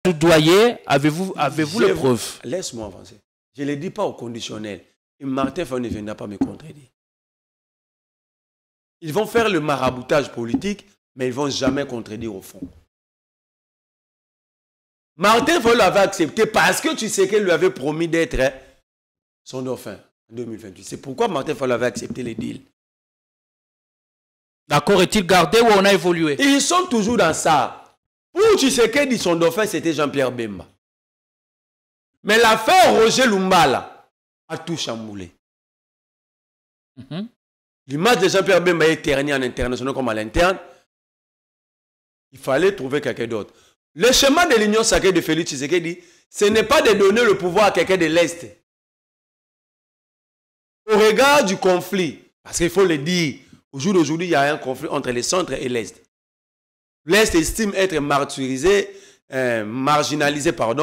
soudoyer, avez-vous les preuves? Laisse-moi avancer. Je ne le dis pas au conditionnel. Et Martin Fayulu ne viendra pas me contredire. Ils vont faire le maraboutage politique, mais ils ne vont jamais contredire au fond. Martin Fayulu l'avait accepté parce que tu sais qu'il lui avait promis d'être son dauphin en 2028. C'est pourquoi Martin Fayulu avait accepté les deals. D'accord, est-il gardé ou on a évolué? Ils sont toujours dans ça. Pour Tshisekedi, son dauphin, c'était Jean-Pierre Bemba. Mais l'affaire Roger Lumbala a tout chamboulé. L'image de Jean-Pierre Bemba est ternie en international comme à l'interne. Il fallait trouver quelqu'un d'autre. Le schéma de l'Union sacrée de Félix Tshisekedi, ce n'est pas de donner le pouvoir à quelqu'un de l'Est. Au regard du conflit, parce qu'il faut le dire, au jour d'aujourd'hui, il y a un conflit entre le centre et l'Est. L'Est estime être marginalisé par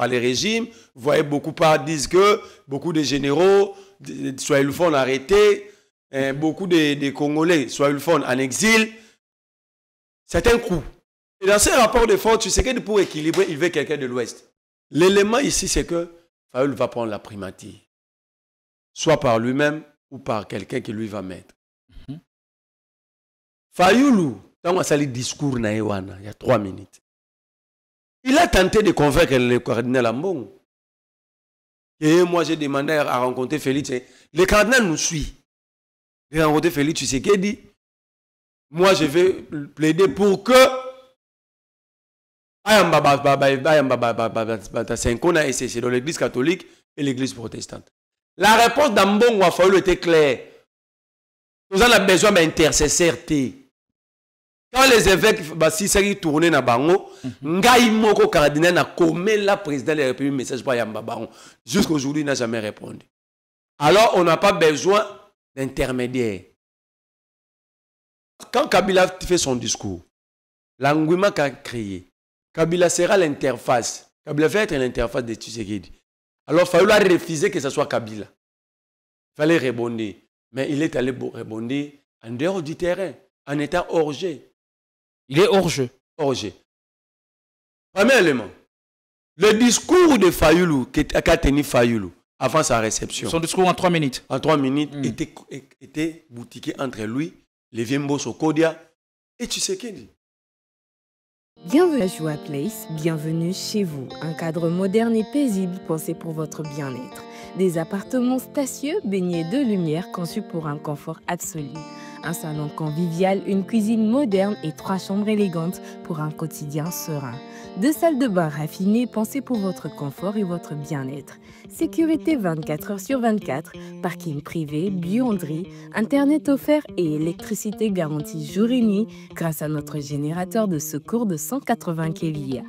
les régimes. Vous voyez, beaucoup disent que beaucoup de généraux, soit ils font arrêter, beaucoup de Congolais, soit ils font en exil. C'est un coup. Et dans ces rapports de force, tu sais que pour équilibrer, il veut quelqu'un de l'Ouest. L'élément ici, c'est que Fayulu va prendre la primature. Soit par lui-même ou par quelqu'un qui lui va mettre. Fayulu, dans le discours, il y a 3 minutes. Il a tenté de convaincre le cardinal Ambongo. Et moi, j'ai demandé à rencontrer Félix. Le cardinal nous suit. J'ai rencontré Félix Tshisekedi. Moi, je vais plaider pour que c'est dans l'église catholique et l'église protestante. La réponse d'Ambongo a Fayulu était claire. Nous avons besoin d'intercesseurs. Quand les évêques, si ça tourné na bango, ngai moko cardinal na commet la président de la République message pour Yamba Baron. Jusqu'aujourd'hui, il n'a jamais répondu. Alors, on n'a pas besoin d'intermédiaire. Quand Kabila fait son discours, l'engouement qu'a créé, Kabila sera l'interface. Kabila va être l'interface de Tshisekedi. Alors, il fallait refuser que ce soit Kabila. Il fallait répondre. Mais il est allé répondre en dehors du terrain, en état hors jeu. Il est hors jeu. Hors jeu. Premier élément. Le discours de Fayulu, qu'a tenu Fayulu avant sa réception. Son discours en 3 minutes. En 3 minutes, était boutiqué entre lui, Lévimbo Sokodia et Tshisekedi. Bienvenue à Joua Place, bienvenue chez vous. Un cadre moderne et paisible pensé pour votre bien-être. Des appartements spacieux baignés de lumière conçus pour un confort absolu. Un salon convivial, une cuisine moderne et 3 chambres élégantes pour un quotidien serein. 2 salles de bain raffinées pensées pour votre confort et votre bien-être. Sécurité 24 heures sur 24, parking privé, buanderie, internet offert et électricité garantie jour et nuit grâce à notre générateur de secours de 180 kVA.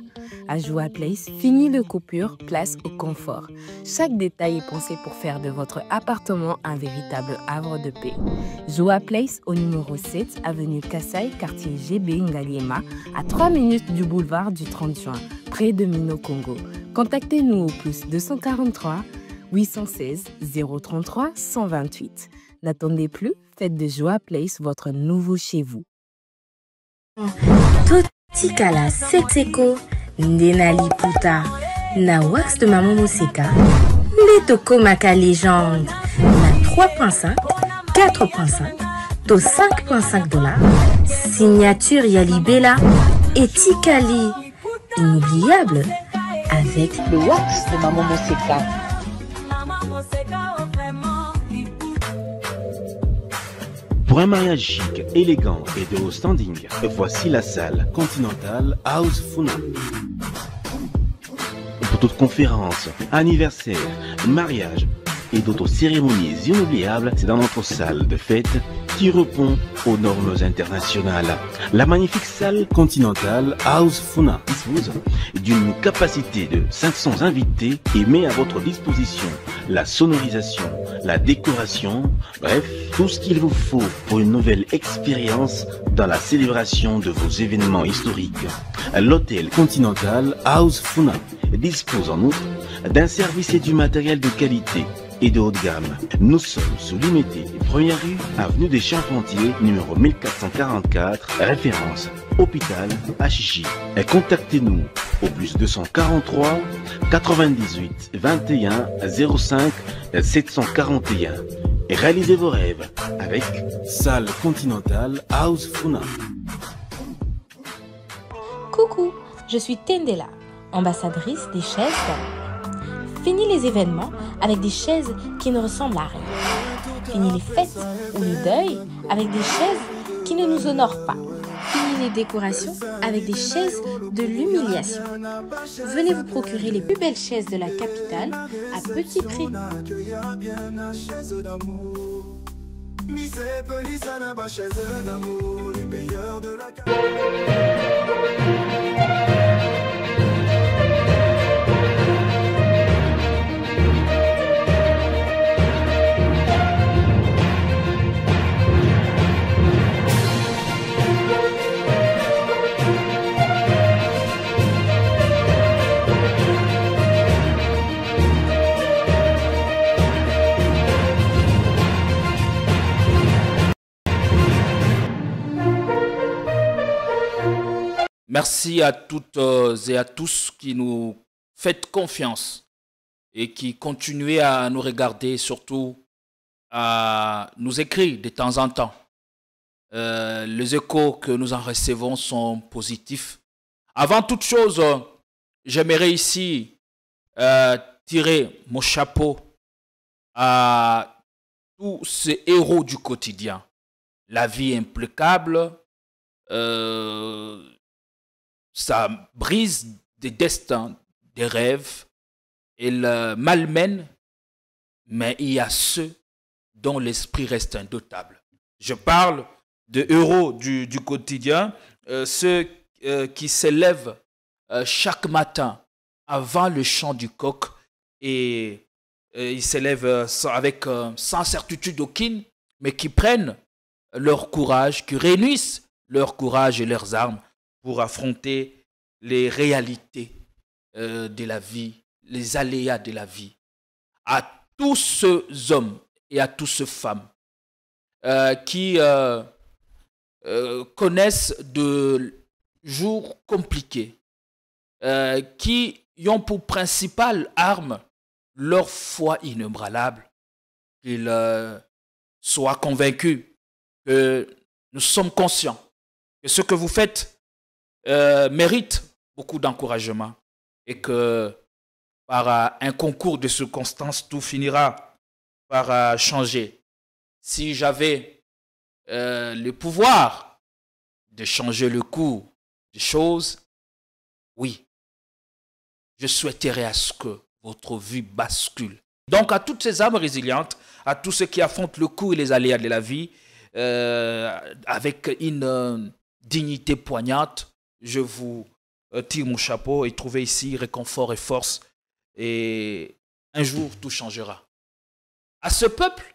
À Joua Place, fini le coupure, place au confort. Chaque détail est pensé pour faire de votre appartement un véritable havre de paix. Joua Place au numéro 7, avenue Kassai, quartier GB Ngaliema, à 3 minutes du boulevard du 30 juin, près de Mino Congo. Contactez-nous au plus 243 816 033 128. N'attendez plus, faites de Joua Place votre nouveau chez vous. Totikala Setseko Ndenali Puta Na wax de Maman Moseka Letoko Maka Légende Na 3.5 4.5 To 5.5 $. Signature Yalibela et Tikali. Inoubliable avec le wax de Maman Moseka. Pour un mariage chic, élégant et de haut standing, voici la salle Continental House Funa. Pour toute conférence, anniversaire, mariage et d'autres cérémonies inoubliables, c'est dans notre salle de fête qui répond aux normes internationales. La magnifique salle Continental House Funa dispose d'une capacité de 500 invités et met à votre disposition la sonorisation, la décoration, bref, tout ce qu'il vous faut pour une nouvelle expérience dans la célébration de vos événements historiques. L'hôtel Continental House Funa dispose en outre d'un service et du matériel de qualité et de haut de gamme. Nous sommes sous Limité, première rue, avenue des Charpentiers, numéro 1444, référence hôpital Achichi. Contactez-nous au plus 243 98 21 05 741 et réalisez vos rêves avec Salle Continentale House Funa. Coucou, je suis Tendela, ambassadrice des chaises d'amour. Fini les événements avec des chaises qui ne ressemblent à rien. Fini les fêtes ou les deuils avec des chaises qui ne nous honorent pas. Fini les décorations avec des chaises de l'humiliation. Venez vous procurer les plus belles chaises de la capitale à petit prix. Merci à toutes et à tous qui nous faites confiance et qui continuez à nous regarder, surtout à nous écrire de temps en temps. Les échos que nous en recevons sont positifs. Avant toute chose, j'aimerais ici tirer mon chapeau à tous ces héros du quotidien. La vie implacable, ça brise des destins, des rêves, et le malmène, mais il y a ceux dont l'esprit reste indoutable. Je parle de héros du quotidien, ceux qui s'élèvent chaque matin avant le chant du coq et ils s'élèvent avec sans certitude aucune, mais qui prennent leur courage, qui réunissent leur courage et leurs armes pour affronter les réalités de la vie, les aléas de la vie. À tous ces hommes et à toutes ces femmes qui connaissent de jours compliqués, qui ont pour principale arme leur foi inébranlable, qu'ils soient convaincus que nous sommes conscients que ce que vous faites mérite beaucoup d'encouragement et que par un concours de circonstances, tout finira par changer. Si j'avais le pouvoir de changer le cours des choses, oui, je souhaiterais à ce que votre vie bascule. Donc à toutes ces âmes résilientes, à tous ceux qui affrontent le cours et les aléas de la vie, avec une dignité poignante, je vous tire mon chapeau et trouvez ici réconfort et force. Et un jour, tout changera. À ce peuple,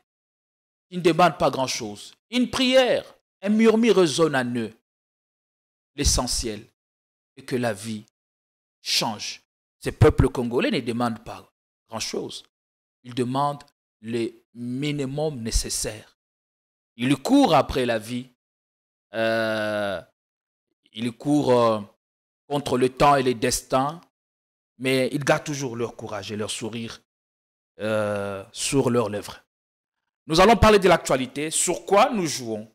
il ne demande pas grand-chose. Une prière, un murmure résonne en eux. L'essentiel est que la vie change. Ces peuples congolais ne demandent pas grand-chose. Ils demandent le minimum nécessaire. Ils courent après la vie. Ils courent contre le temps et les destins, mais ils gardent toujours leur courage et leur sourire sur leurs lèvres. Nous allons parler de l'actualité. Sur quoi nous jouons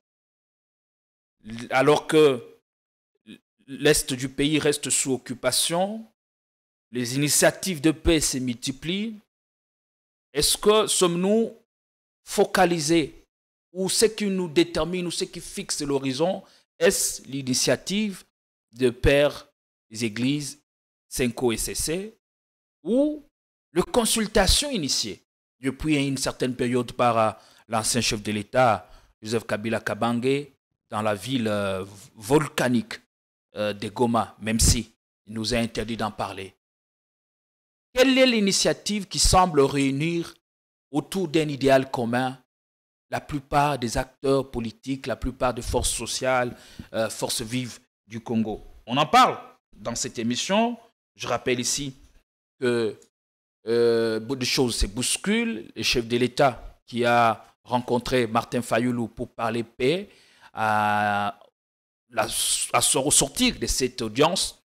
alors que l'Est du pays reste sous occupation, les initiatives de paix se multiplient. Est-ce que sommes-nous focalisés ou ce qui nous détermine ou ce qui fixe l'horizon, est-ce l'initiative de pères des églises Senko et CC ou les consultations initiées depuis une certaine période par l'ancien chef de l'État, Joseph Kabila Kabange, dans la ville volcanique de Goma, même si il nous a interdit d'en parler. Quelle est l'initiative qui semble réunir autour d'un idéal commun la plupart des acteurs politiques, la plupart des forces sociales, forces vives du Congo? On en parle dans cette émission. Je rappelle ici que beaucoup de choses se bousculent. Le chef de l'État qui a rencontré Martin Fayulu pour parler paix, à sortir de cette audience,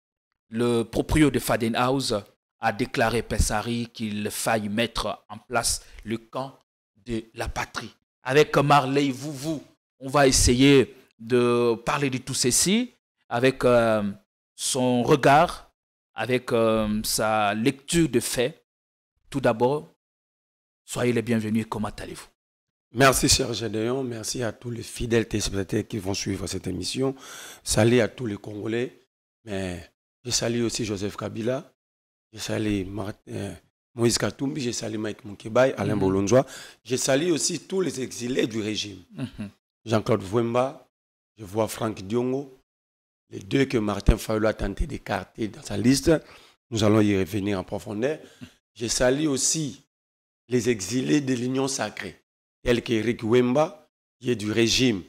le proprio de Fadenhaus a déclaré Pessari qu'il faille mettre en place le camp de la patrie. Avec Marley Vouvou, on va essayer de parler de tout ceci avec son regard, avec sa lecture de faits. Tout d'abord, soyez les bienvenus. Comment allez-vous? Merci, cher Gédéon. Merci à tous les fidèles téléspectateurs qui vont suivre cette émission. Salut à tous les Congolais. Mais je salue aussi Joseph Kabila. Je salue Moïse Katumbi. Je salue Mike Moukebaye, Alain Bolonjoa. Je salue aussi tous les exilés du régime. Jean-Claude Vouemba. Je vois Franck Diongo. Les deux que Martin Fayulu a tenté d'écarter dans sa liste. Nous allons y revenir en profondeur. Je salue aussi les exilés de l'Union sacrée, tels qu'Éric Wemba, qui est du régime.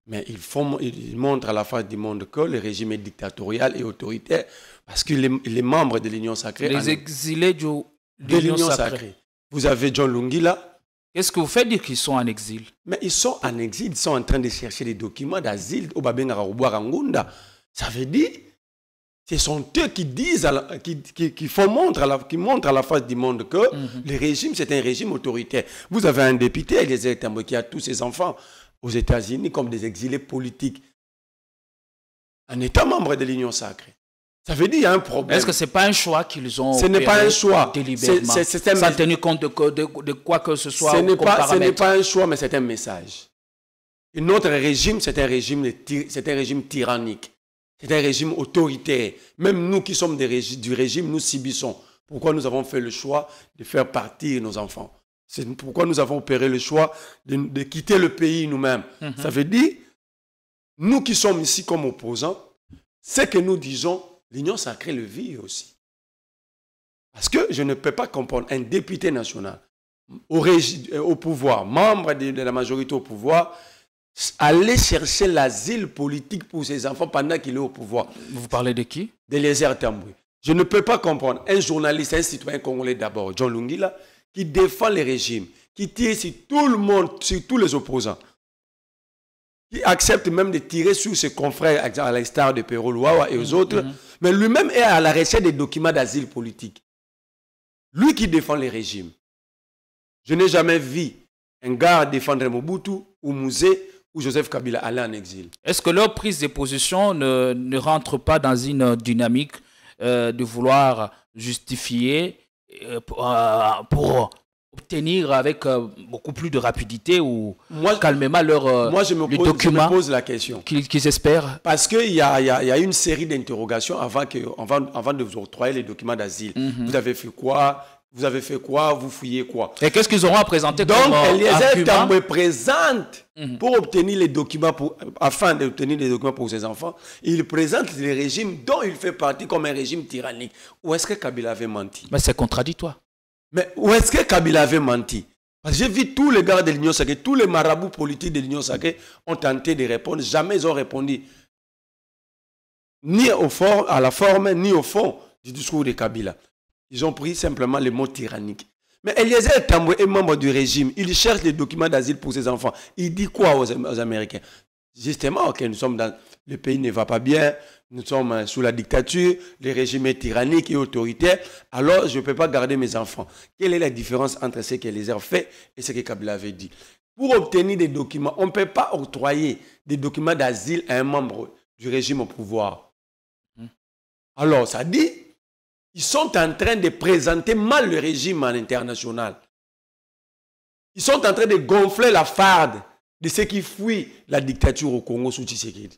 Mais il montre à la face du monde que le régime est dictatorial et autoritaire parce qu'il est membre de l'Union sacrée. Les exilés de l'Union sacrée. Vous avez John Lungila. Qu'est-ce que vous faites dire qu'ils sont en exil? Mais ils sont en exil, ils sont en train de chercher des documents d'asile au Babengara. Ça veut dire, ce sont eux qui disent, qui montrent à la face du monde que le régime, c'est un régime autoritaire. Vous avez un député, Eliezer Tambwe, qui a tous ses enfants aux États-Unis comme des exilés politiques. Un État membre de l'Union sacrée. Ça veut dire qu'il y a un problème. Est-ce que ce n'est pas un choix qu'ils ont Ce n'est pas un choix. Délibérément, sans tenir compte de quoi que ce soit? Ce n'est pas un choix, mais c'est un message. Et notre régime, c'est un régime tyrannique. C'est un régime autoritaire. Même nous qui sommes du régime, nous subissons. Pourquoi nous avons fait le choix de faire partir nos enfants? C'est pourquoi nous avons opéré le choix de quitter le pays nous-mêmes. Ça veut dire, nous qui sommes ici comme opposants, ce que nous disons, l'Union sacrée le vit aussi. Parce que je ne peux pas comprendre un député national au pouvoir, membre de la majorité au pouvoir, aller chercher l'asile politique pour ses enfants pendant qu'il est au pouvoir. Vous parlez de qui? D'Eliezer Tambwe. Je ne peux pas comprendre un journaliste, un citoyen congolais d'abord, John Lungila, qui défend les régimes, qui tire sur tout le monde, sur tous les opposants, qui accepte même de tirer sur ses confrères, à l'instar de Pero Luawa et aux autres, mais lui-même est à la recherche des documents d'asile politique. Lui qui défend les régimes. Je n'ai jamais vu un gars défendre Mobutu ou Mouzé ou Joseph Kabila aller en exil. Est-ce que leur prise de position ne rentre pas dans une dynamique de vouloir justifier pour obtenir avec beaucoup plus de rapidité ou calmement leur je me pose la question. Qu'ils espèrent? Parce qu'il y a une série d'interrogations avant de vous octroyer les documents d'asile. Vous avez fait quoi? Vous avez fait quoi? Vous fouillez quoi? Et qu'est-ce qu'ils auront à présenter comme argument? Donc, Eliezer Tambwe présente pour obtenir les documents, afin d'obtenir les documents pour ses enfants, il présente les régimes dont il fait partie comme un régime tyrannique. Où est-ce que Kabila avait menti? Mais c'est contradictoire. Mais où est-ce que Kabila avait menti? Parce que j'ai vu tous les gars de l'Union sacrée, tous les marabouts politiques de l'Union sacrée ont tenté de répondre. Jamais ils ont répondu ni à la forme, ni au fond du discours de Kabila. Ils ont pris simplement le mot tyrannique. Mais Eliezer Tambwe est membre du régime. Il cherche les documents d'asile pour ses enfants. Il dit quoi aux Américains? Justement, okay, nous sommes dans... Le pays ne va pas bien. Nous sommes sous la dictature. Le régime est tyrannique et autoritaire. Alors, je ne peux pas garder mes enfants. Quelle est la différence entre ce qu'Eliezer fait et ce que Kabila avait dit? Pour obtenir des documents, on ne peut pas octroyer des documents d'asile à un membre du régime au pouvoir. Alors, ça dit... Ils sont en train de présenter mal le régime en international. Ils sont en train de gonfler la farde de ceux qui fuient la dictature au Congo sous Tshisekedi.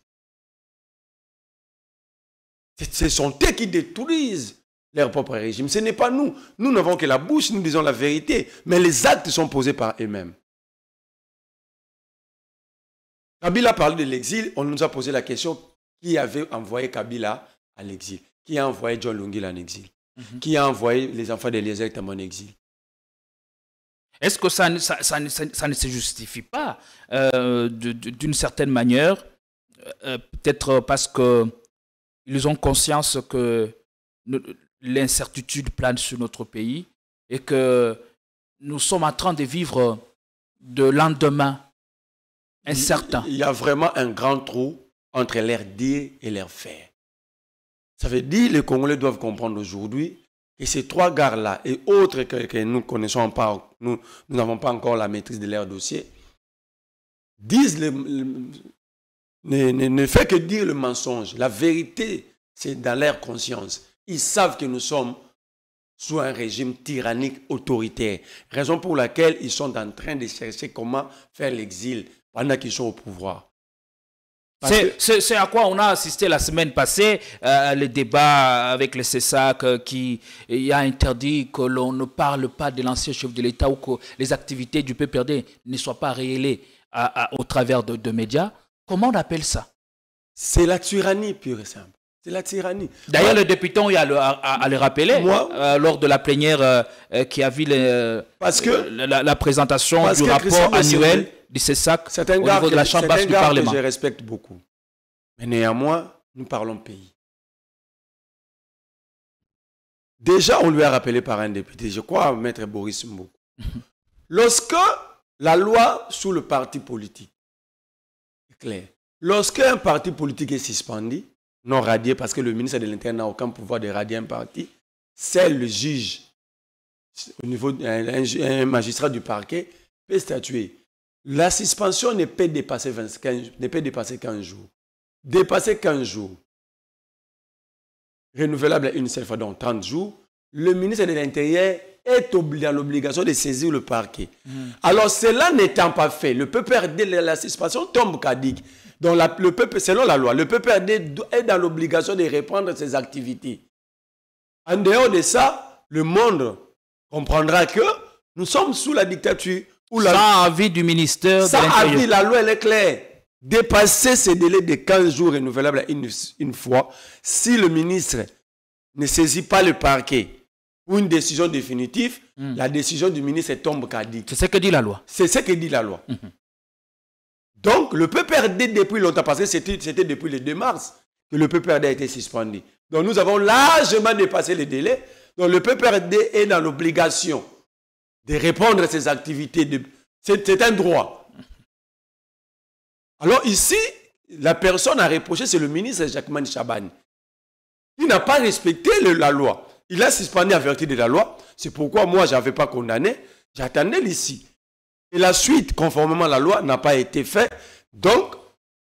Ce sont eux qui détruisent leur propre régime. Ce n'est pas nous. Nous n'avons que la bouche, nous disons la vérité. Mais les actes sont posés par eux-mêmes. Kabila a parlé de l'exil. On nous a posé la question qui avait envoyé Kabila à l'exil. Qui a envoyé John Lungila en exil? Qui a envoyé les enfants d'Eliezer Tambwe en exil? Est-ce que ça ne se justifie pas d'une certaine manière? Peut-être parce qu'ils ont conscience que l'incertitude plane sur notre pays et que nous sommes en train de vivre de lendemain incertain. Il y a vraiment un grand trou entre l'air dire et l'air faire. Ça veut dire que les Congolais doivent comprendre aujourd'hui que ces 3 gares-là et autres que nous connaissons pas, nous n'avons pas encore la maîtrise de leur dossier, disent ne fait que dire le mensonge. La vérité, c'est dans leur conscience. Ils savent que nous sommes sous un régime tyrannique autoritaire. Raison pour laquelle ils sont en train de chercher comment faire l'exil pendant qu'ils sont au pouvoir. C'est à quoi on a assisté la semaine passée, le débat avec le CESAC qui a interdit que l'on ne parle pas de l'ancien chef de l'État ou que les activités du PPRD ne soient pas révélées au travers de médias. Comment on appelle ça? C'est la tyrannie pure et simple. C'est la tyrannie. D'ailleurs, le député a à le rappeler lors de la plénière qui a vu la présentation du rapport annuel du CESAC au niveau de la Chambre basse du Parlement. Que je respecte beaucoup. Mais néanmoins, nous parlons pays. Déjà, on lui a rappelé par un député, je crois, Maître Boris Mboukou. Lorsque la loi sous le parti politique est claire, lorsqu'un parti politique est suspendu, non radié, parce que le ministre de l'Intérieur n'a aucun pouvoir de radier un parti, c'est le juge, au niveau d'un magistrat du parquet, peut statuer. La suspension ne peut dépasser 15 jours. Dépasser 15 jours, renouvelable une seule fois, donc 30 jours, le ministre de l'Intérieur est dans l'obligation de saisir le parquet. Alors, cela n'étant pas fait, le PPRD, la suspension tombe caduque. Donc, selon la loi, le PPRD est dans l'obligation de reprendre ses activités. En dehors de ça, le monde comprendra que nous sommes sous la dictature. Sans avis du ministère de l'Intérieur. Sans avis, la loi elle est claire. Dépasser ces délais de 15 jours renouvelables une fois, si le ministre ne saisit pas le parquet pour une décision définitive, la décision du ministre tombe caduque. C'est ce que dit la loi. C'est ce que dit la loi. Donc, le PPRD, depuis longtemps, parce que c'était depuis le 2 mars que le PPRD a été suspendu. Donc, nous avons largement dépassé les délais. Donc, le PPRD est dans l'obligation de répondre à ses activités. C'est un droit. Alors, ici, la personne à reprocher, c'est le ministre Jacquemain Chabani. Il n'a pas respecté la loi. Il a suspendu en vertu de la loi. C'est pourquoi moi, je n'avais pas condamné. J'attendais l'ici. Et la suite, conformément à la loi, n'a pas été faite. Donc,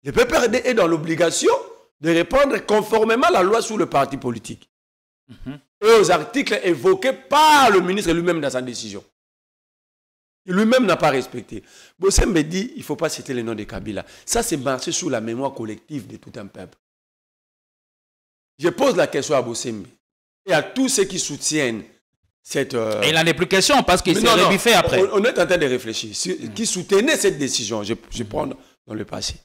le PPRD est dans l'obligation de répondre conformément à la loi sur le parti politique. Et aux articles évoqués par le ministre lui-même dans sa décision. Il lui-même n'a pas respecté. Bossembe dit il ne faut pas citer le nom de Kabila. Ça, c'est marcher sous la mémoire collective de tout un peuple. Je pose la question à Bossembe et à tous ceux qui soutiennent cette... Et il n'en est plus question parce qu'il s'est rebiffé après. On est en train de réfléchir. Qui soutenait cette décision, je prends dans le passé.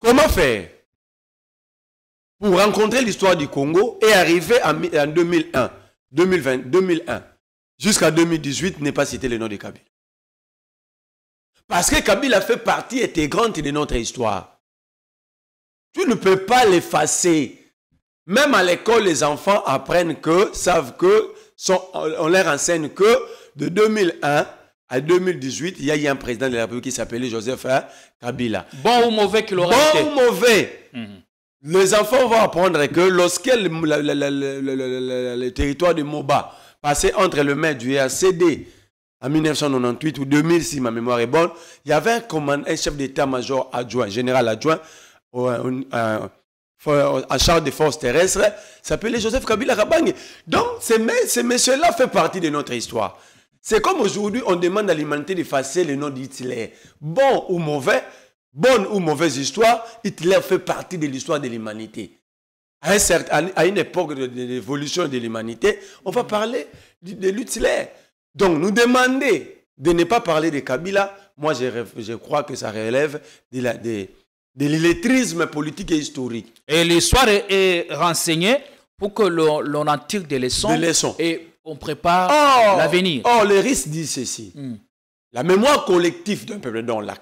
Comment faire pour rencontrer l'histoire du Congo et arriver en 2001, jusqu'à 2018, ne pas citer le nom de Kabila? Parce que Kabila fait partie intégrante de notre histoire. Tu ne peux pas l'effacer. Même à l'école, les enfants apprennent savent que, on leur enseigne que de 2001 à 2018, il y a eu un président de la République qui s'appelait Joseph Kabila. Bon ou mauvais qu'il aurait été. Bon ou mauvais. Les enfants vont apprendre que lorsque le territoire de Moba passait entre le maire du RCD en 1998 ou 2000, si ma mémoire est bonne, il y avait un chef d'état-major adjoint, général adjoint, en charge des forces terrestres, s'appelait Joseph Kabila Kabange. Donc, ces messieurs-là font partie de notre histoire. C'est comme aujourd'hui, on demande à l'humanité d'effacer le nom d'Hitler. Bon ou mauvais, bonne ou mauvaise histoire, Hitler fait partie de l'histoire de l'humanité. À une époque de l'évolution de l'humanité, on va parler de Hitler. Donc, nous demander de ne pas parler de Kabila, moi, je crois que ça relève de l'illettrisme politique et historique. Et l'histoire est renseignée pour que l'on en tire des leçons. Et on prépare l'avenir. Oh, les risques disent ceci. La mémoire collective d'un peuple, donc la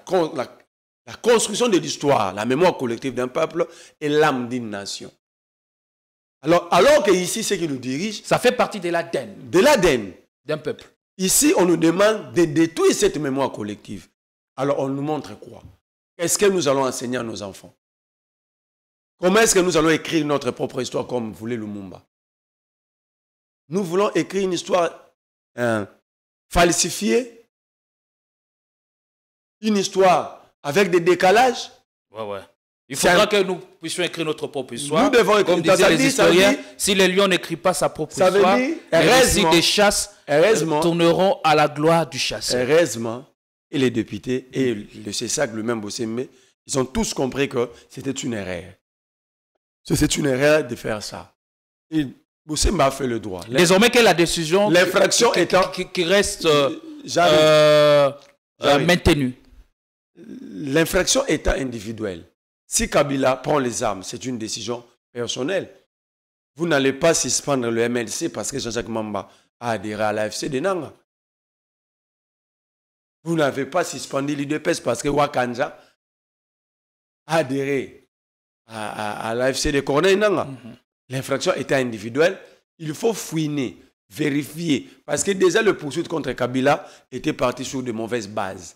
construction de l'histoire, la mémoire collective d'un peuple est l'âme d'une nation. Alors que ici, ce qui nous dirige... Ça fait partie de l'ADN. De l'ADN. D'un peuple. Ici, on nous demande de détruire cette mémoire collective. Alors, on nous montre quoi? Qu'est-ce que nous allons enseigner à nos enfants? Comment est-ce que nous allons écrire notre propre histoire comme voulait Lumumba? Nous voulons écrire une histoire falsifiée, une histoire avec des décalages. Ouais. Il faudra que nous puissions écrire notre propre histoire. Nous devons écrire. Comme disaient les historiens, si le lion n'écrit pas sa propre histoire, les récits des chasses tourneront à la gloire du chasseur. Heureusement, et les députés et le CESAC, le même Bossémé, ils ont tous compris que c'était une erreur. C'est une erreur de faire ça. Et Bossémé a fait le droit. Désormais, quelle est la décision l'infraction qui reste maintenue? L'infraction étant individuelle. Si Kabila prend les armes, c'est une décision personnelle. Vous n'allez pas suspendre le MLC parce que Jean-Jacques Mamba a adhéré à l'AFC de Nanga. Vous n'avez pas suspendu l'UDPS parce que Wakanja a adhéré à l'AFC de Corneille Nanga. L'infraction étant individuelle, il faut fouiner, vérifier. Parce que déjà le poursuite contre Kabila était parti sur de mauvaises bases.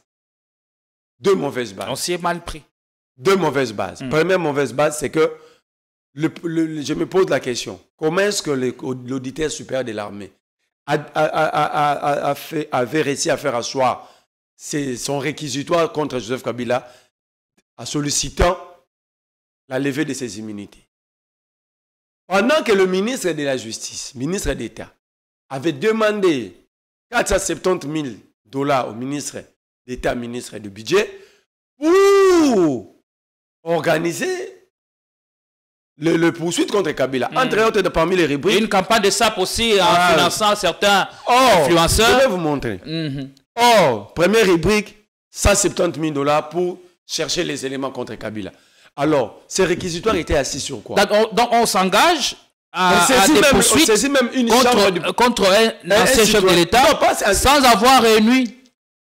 Deux mauvaises bases. On s'y est mal pris. Deux mauvaises bases. Première mauvaise base, c'est que je me pose la question. Comment est-ce que l'auditeur supérieur de l'armée avait réussi à faire asseoir son réquisitoire contre Joseph Kabila en sollicitant la levée de ses immunités? Pendant que le ministre de la Justice, ministre d'État, avait demandé 470 000 $ au ministre d'État, ministre du Budget, pour organiser le poursuite contre Kabila. Entre autres, parmi les rubriques. Une campagne de SAP aussi en finançant certains influenceurs. Je vais vous montrer. Première rubrique, 170 000 $ pour chercher les éléments contre Kabila. Alors, ces réquisitoires étaient assis sur quoi? Donc on s'engage à des poursuites contre un ancien chef de l'État sans avoir réuni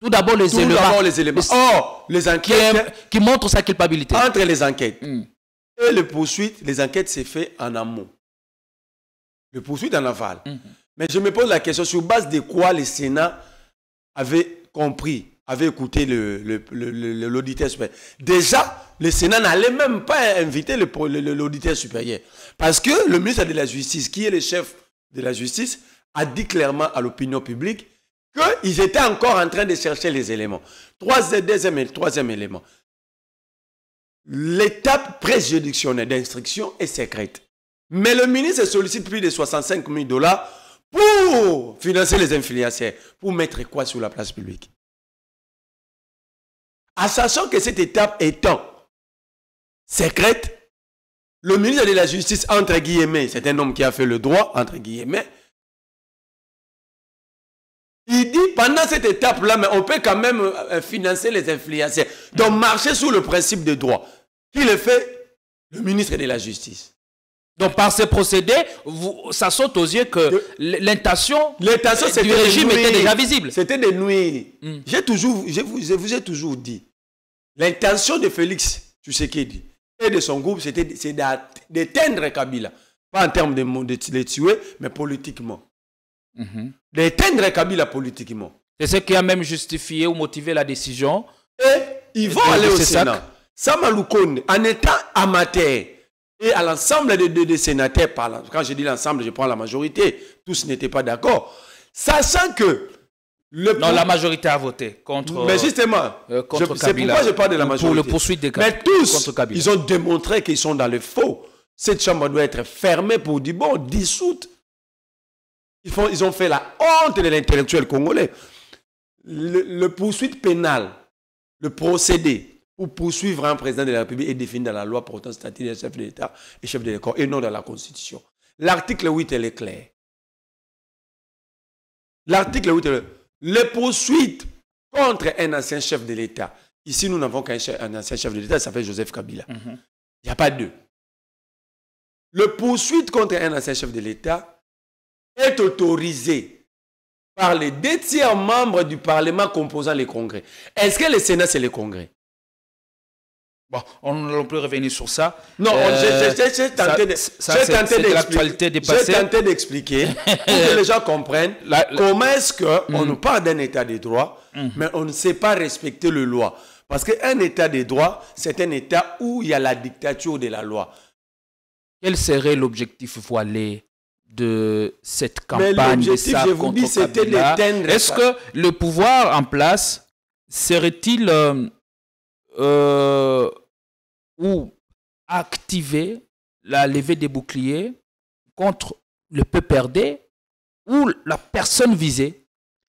tout d'abord les éléments. Les enquêtes qui montrent sa culpabilité. Entre les enquêtes et le poursuite, les enquêtes s'est fait en amont. Le poursuite en aval. Mais je me pose la question, sur base de quoi le Sénat avait compris, avait écouté l'auditeur supérieur. Déjà, le Sénat n'allait même pas inviter l'auditeur supérieur. Parce que le ministre de la Justice, qui est le chef de la Justice, a dit clairement à l'opinion publique qu'ils étaient encore en train de chercher les éléments. Troisième élément. L'étape préjudictionnelle d'instruction est secrète. Mais le ministre sollicite plus de 65 000 $ pour financer les influenceurs. Pour mettre quoi sur la place publique? En sachant que cette étape étant secrète, le ministre de la Justice, entre guillemets, c'est un homme qui a fait le droit, entre guillemets, il dit, pendant cette étape-là, mais on peut quand même financer les influenceurs. Donc, marcher sous le principe de droit. Qui le fait? Le ministre de la Justice. Donc, par ces procédés, ça saute aux yeux que l'intention du régime était déjà visible. C'était de nuire. Je vous ai toujours dit, l'intention de Félix Tshisekedi et de son groupe, c'est d'éteindre Kabila. Pas en termes de le tuer, mais politiquement. D'éteindre Kabila politiquement. C'est ce qui a même justifié ou motivé la décision. Et ils vont aller au Sénat. Sama Lukonde, en étant amateur, et à l'ensemble des sénateurs, quand je dis l'ensemble, je prends la majorité, tous n'étaient pas d'accord. Sachant que... la majorité a voté contre mais justement, c'est pourquoi je parle de la majorité. Pour le poursuite des mais tous, ils ont démontré qu'ils sont dans le faux. Cette chambre doit être fermée pour dire, bon, dissoute. Ils ont fait la honte de l'intellectuel congolais. Le poursuite pénal, le procédé pour poursuivre un président de la République est défini dans la loi portant statut de chef de l'État et chef de l'État et non dans la Constitution. L'article 8, elle est claire. L'article 8, les poursuites contre un ancien chef de l'État. Ici, nous n'avons qu'un ancien chef de l'État, ça fait Joseph Kabila. Il n'y a pas deux. Le poursuite contre un ancien chef de l'État est autorisé par les 2/3 membres du Parlement composant les congrès. Est-ce que le Sénat, c'est le congrès? Bon, on ne peut revenir sur ça. Non, j'ai tenté d'expliquer pour que les gens comprennent comment est-ce qu'on nous parle d'un état de droit, mais on ne sait pas respecter le loi. Parce qu'un état de droit, c'est un état où il y a la dictature de la loi. quel serait l'objectif voilé de cette Mais campagne de l'objectif, je vous dis, c'était d'éteindre Est-ce ça. que le pouvoir en place serait-il ou activer la levée des boucliers contre le PPRD ou la personne visée?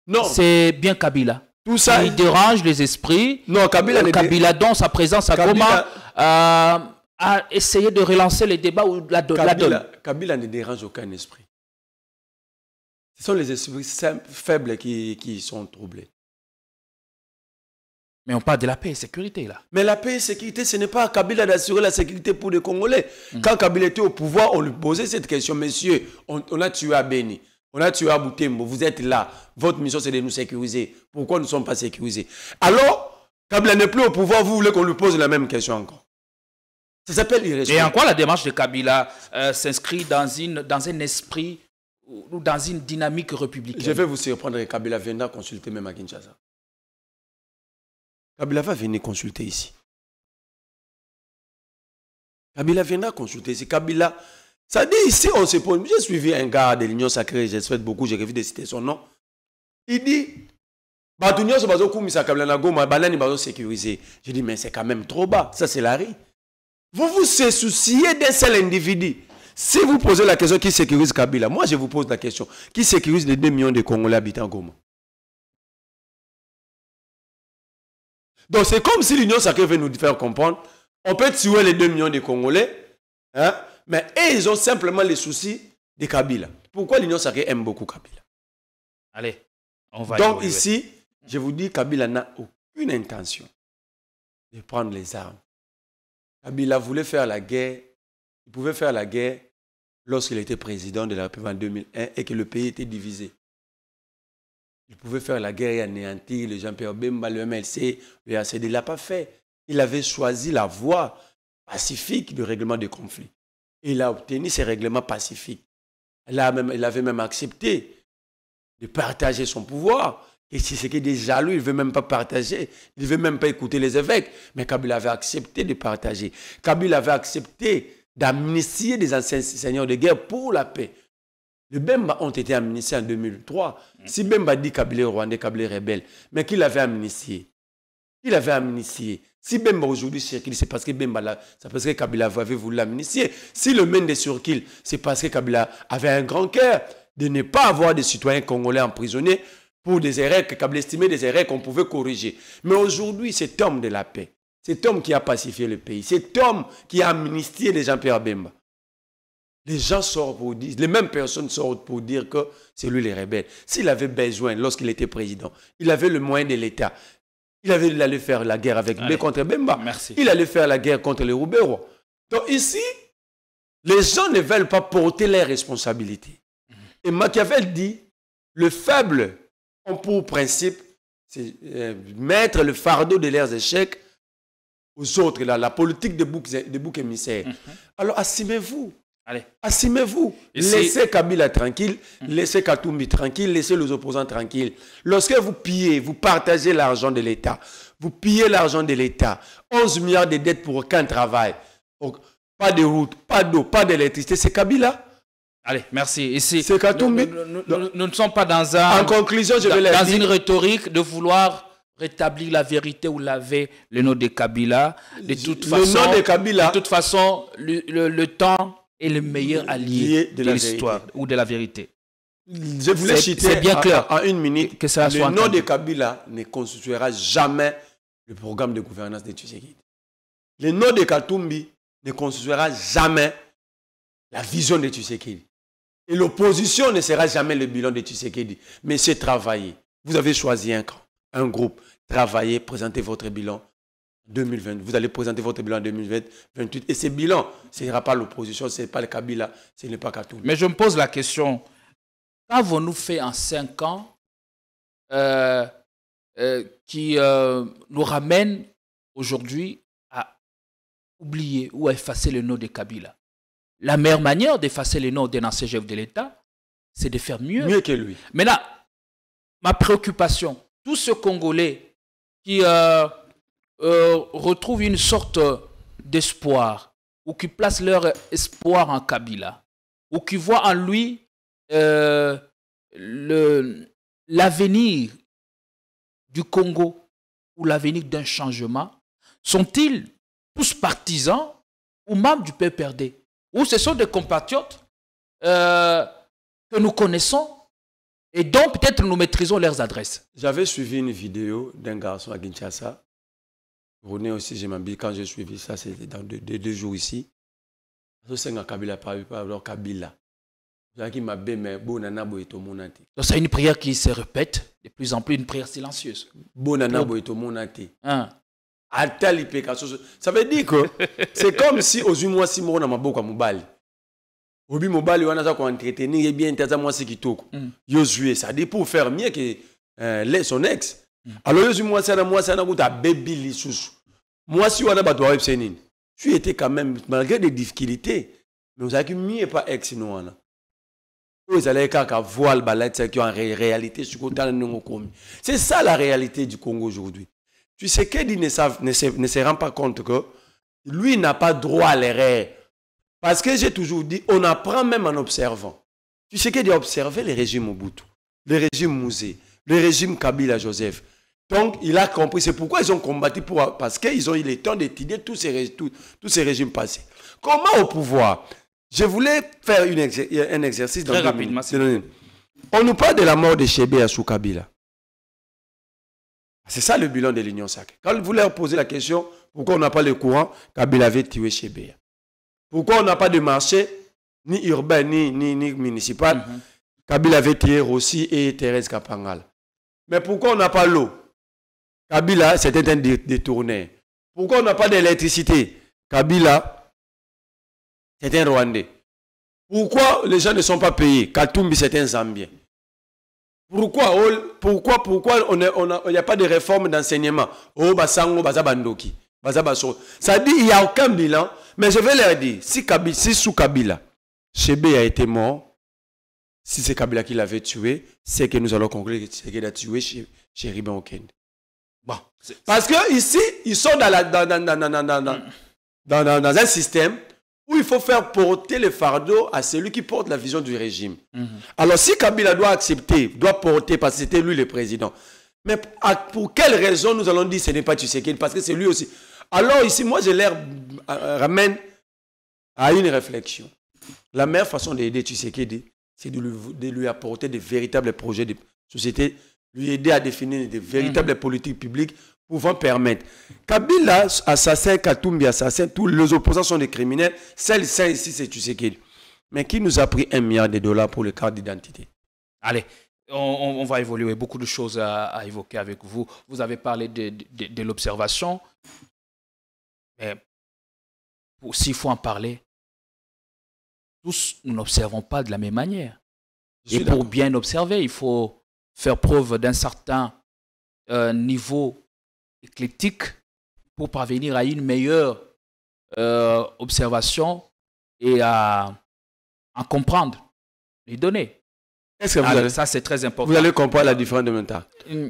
Non, C'est bien Kabila. tout ça. Il dérange les esprits. Non, Kabila, Kabila, dans sa présence à Goma, a essayé de relancer les débats ou la donne. Kabila ne dérange aucun esprit. Ce sont les esprits faibles qui sont troublés. Mais on parle de la paix et sécurité là. Mais la paix et sécurité, ce n'est pas à Kabila d'assurer la sécurité pour les Congolais. Quand Kabila était au pouvoir, on lui posait cette question. Messieurs, on a tué à Beni, on a tué à Boutembo, vous êtes là. Votre mission, c'est de nous sécuriser. Pourquoi nous ne sommes pas sécurisés? Alors, Kabila n'est plus au pouvoir, vous voulez qu'on lui pose la même question encore. Ça s'appelle irrespect. Et en quoi la démarche de Kabila s'inscrit dans un esprit ou dans une dynamique républicaine? Je vais vous surprendre, Kabila viendra consulter même à Kinshasa. Kabila va venir consulter ici. Kabila viendra consulter ici. Kabila, ça dit ici, on se pose. J'ai suivi un gars de l'Union Sacrée, j'espère beaucoup, j'ai refusé de citer son nom. Il dit, Batunion se bazo koumisa Kabila na Goma, banani bazo sécurisé. Je dis, mais c'est quand même trop bas. Ça, c'est la rue. Vous vous souciez d'un seul individu. Si vous posez la question qui sécurise Kabila, moi je vous pose la question. Qui sécurise les 2 millions de Congolais habitant à Goma? Donc c'est comme si l'Union Sacrée veut nous faire comprendre, on peut tuer les 2 millions de Congolais, hein, mais ils ont simplement les soucis de Kabila. Pourquoi l'Union Sacrée aime beaucoup Kabila? Allez, on va Donc ici, je vous dis, Kabila n'a aucune intention de prendre les armes. Kabila voulait faire la guerre, il pouvait faire la guerre lorsqu'il était président de la République en 2001 et que le pays était divisé. Il pouvait faire la guerre et anéantir le Jean-Pierre Bemba, le MLC, le ACD. Il ne l'a pas fait. Il avait choisi la voie pacifique du règlement des conflits. Et il a obtenu ces règlements pacifiques. Il avait même accepté de partager son pouvoir. Et si c'est qu'il est jaloux, il ne veut même pas partager. Il ne veut même pas écouter les évêques. Mais Kabila avait accepté de partager. Kabila avait accepté d'amnistier des anciens seigneurs de guerre pour la paix. Les Bemba ont été amnistiés en 2003. Si Bemba dit Kabila est rwandais, Kabila est rebelle, mais qui l'avait amnistié? Il avait amnistié. Si Bemba aujourd'hui circule, c'est parce que Bemba, c'est parce que Kabila avait voulu l'amnistier. Si le Mende circule, c'est parce que Kabila avait un grand cœur de ne pas avoir des citoyens congolais emprisonnés pour des erreurs que Kabila estimait des erreurs qu'on pouvait corriger. Mais aujourd'hui, cet homme de la paix, cet homme qui a pacifié le pays, cet homme qui a amnistié les Jean-Pierre Bemba, les gens sortent pour dire, les mêmes personnes sortent pour dire que c'est lui les rebelles. S'il avait besoin, lorsqu'il était président, il avait le moyen de l'État. Il allait faire la guerre avec contre Bemba. Merci. Il allait faire la guerre contre les Rouberois. Donc ici, les gens ne veulent pas porter leurs responsabilités. Et Machiavel dit, le faible ont pour principe, c'est mettre le fardeau de leurs échecs aux autres, la politique de bouc émissaire. Alors assumez-vous. Allez. Assumez-vous. Laissez Kabila tranquille, laissez Katumbi tranquille, laissez les opposants tranquilles. Lorsque vous pillez, vous partagez l'argent de l'État. Vous pillez l'argent de l'État. 11 milliards de dettes pour aucun travail. Donc, pas de route, pas d'eau, pas d'électricité. C'est Kabila. Allez, merci. Ici, c'est Katumbi. Nous ne sommes pas dans en conclusion, je vais dans une rhétorique de vouloir rétablir la vérité ou laver le nom de Kabila. De toute façon, le temps est le meilleur allié de l'histoire ou de la vérité. Je voulais citer bien clair en une minute que ça soit le nom de Kabila ne constituera jamais le programme de gouvernance de Tshisekedi. Le nom de Katumbi ne constituera jamais la vision de Tshisekedi. Et l'opposition ne sera jamais le bilan de Tshisekedi. Mais c'est travailler. Vous avez choisi un camp, un groupe. Travaillez, présentez votre bilan. 2020. Vous allez présenter votre bilan en 2028. Et ce bilan, ce ne sera pas l'opposition, ce n'est pas le Kabila, ce n'est pas Katumbi. Mais je me pose la question, qu'avons-nous fait en 5 ans qui nous ramène aujourd'hui à oublier ou à effacer le nom de Kabila? La meilleure manière d'effacer le nom d'un ancien chef de l'État, c'est de faire mieux. Mieux que lui. Maintenant, ma préoccupation, tous ces Congolais qui... retrouve une sorte d'espoir ou qui placent leur espoir en Kabila, ou qui voient en lui l'avenir du Congo ou l'avenir d'un changement, sont-ils tous partisans ou membres du PPRD? Ou ce sont des compatriotes que nous connaissons et dont peut-être nous maîtrisons leurs adresses? J'avais suivi une vidéo d'un garçon à Kinshasa. René aussi, je m'habille quand j'ai suivi ça, c'était dans deux jours ici. C'est une prière qui se répète de plus en plus, une prière silencieuse. Hein? Ça veut dire que c'est comme si aux mois si mon amaboka mobali. Obi mobali wana za ko entretenir bien taza moi c'est qui toko. Yosué ça dit pour faire mieux que son ex. Alors Yosué moi ça na kuta baby lisusu. Moi si wana bato wa senini. Tu étais quand même malgré des difficultés mais vous avez mieux pas ex no wana. Vous allez kaka voile balette qui en réalité c'est ça la réalité du Congo aujourd'hui. Tu sais qu'il ne se rend pas compte que lui n'a pas droit à l'erreur. Parce que j'ai toujours dit, on apprend même en observant. Tu sais qu'il dit observer les régimes Mobutu, le régime Mouzé, le régime Kabila Joseph. Donc, il a compris. C'est pourquoi ils ont combattu parce qu'ils ont eu le temps d'étudier tous ces régimes passés. Comment au pouvoir? Je voulais faire un exercice. Très rapidement. On nous parle de la mort de Chébé sous Kabila. C'est ça le bilan de l'Union sacrée. Quand vous leur posez la question, pourquoi on n'a pas le courant, Kabila avait tué Chébé. Pourquoi on n'a pas de marché, ni urbain, ni municipal, Kabila avait tué Rossi et Thérèse Kapangal. Mais pourquoi on n'a pas l'eau? Kabila, c'était un détourné. Pourquoi on n'a pas d'électricité? Kabila, c'est un Rwandais. Pourquoi les gens ne sont pas payés? Katumbi, c'est un Zambien. Pourquoi il n'y a pas de réforme d'enseignement? Oh, Basango, Bazabandoki, Bazabaso. Ça dit il n'y a aucun bilan, mais je vais leur dire, si sous Kabila, Chébé a été mort, si c'est Kabila qui l'avait tué, c'est que nous allons conclure que c'est qu'il a tué Chéribin Okende. Bon. Parce que ici, ils sont dans un système où il faut faire porter le fardeau à celui qui porte la vision du régime. Alors si Kabila doit accepter, doit porter, parce que c'était lui le président, mais pour quelle raison nous allons dire que ce n'est pas Tshisekedi? Parce que c'est lui aussi. Alors ici, moi je les ramène à une réflexion. La meilleure façon d'aider Tshisekedi, c'est de lui apporter de véritables projets de société, lui aider à définir de véritables politiques publiques pouvant permettre. Kabila, assassin, Katumbi, assassin, tous les opposants sont des criminels. Celle ici, c'est Tshisekedi. Mais qui nous a pris $1 milliard pour le carte d'identité? Allez, on va évoluer. Beaucoup de choses à évoquer avec vous. Vous avez parlé de l'observation. Mais s'il faut en parler, tous nous n'observons pas de la même manière. Et pour bien observer, il faut faire preuve d'un certain niveau éclectique pour parvenir à une meilleure observation et à comprendre les données. Ça, c'est très important. Vous allez comprendre la différence de maintenant.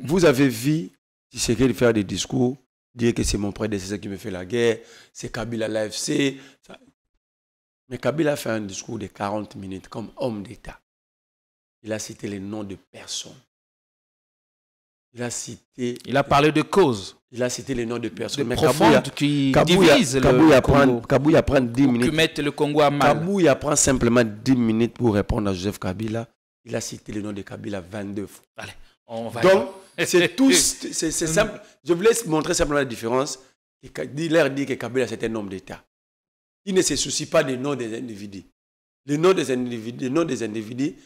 Vous avez vu Tshisekedi faire des discours, dire que c'est mon prédécesseur qui me fait la guerre, c'est Kabila l'AFC. Mais Kabila a fait un discours de 40 minutes comme homme d'État. Il a cité les noms de personnes. Il a parlé de causes. Il a cité les noms de personnes. Mais qui divisent le Congo. Kabouya prend 10 minutes. Qui mettent le Congo à mal. Kabouya prend simplement 10 minutes pour répondre à Joseph Kabila. Il a cité le nom de Kabila 22 fois. Allez, on va donc, c'est simple. Je voulais montrer simplement la différence. Il leur dit que Kabila, c'est un homme d'État. Il ne se soucie pas des noms des individus. Les noms des individus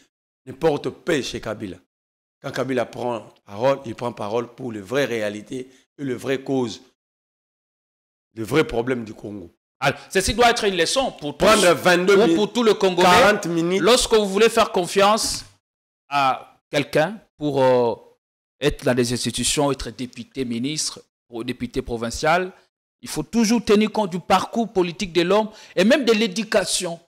ne portent pas chez Kabila. Quand Kabila prend parole, il prend parole pour les vraies réalités et les vraies causes, les vrais problèmes du Congo. Alors, ceci doit être une leçon pour tous, prendre 22 minutes, pour tout le Congolais. 40 minutes. Lorsque vous voulez faire confiance à quelqu'un pour être dans des institutions, être député, ministre, ou député provincial, il faut toujours tenir compte du parcours politique de l'homme et même de l'éducation.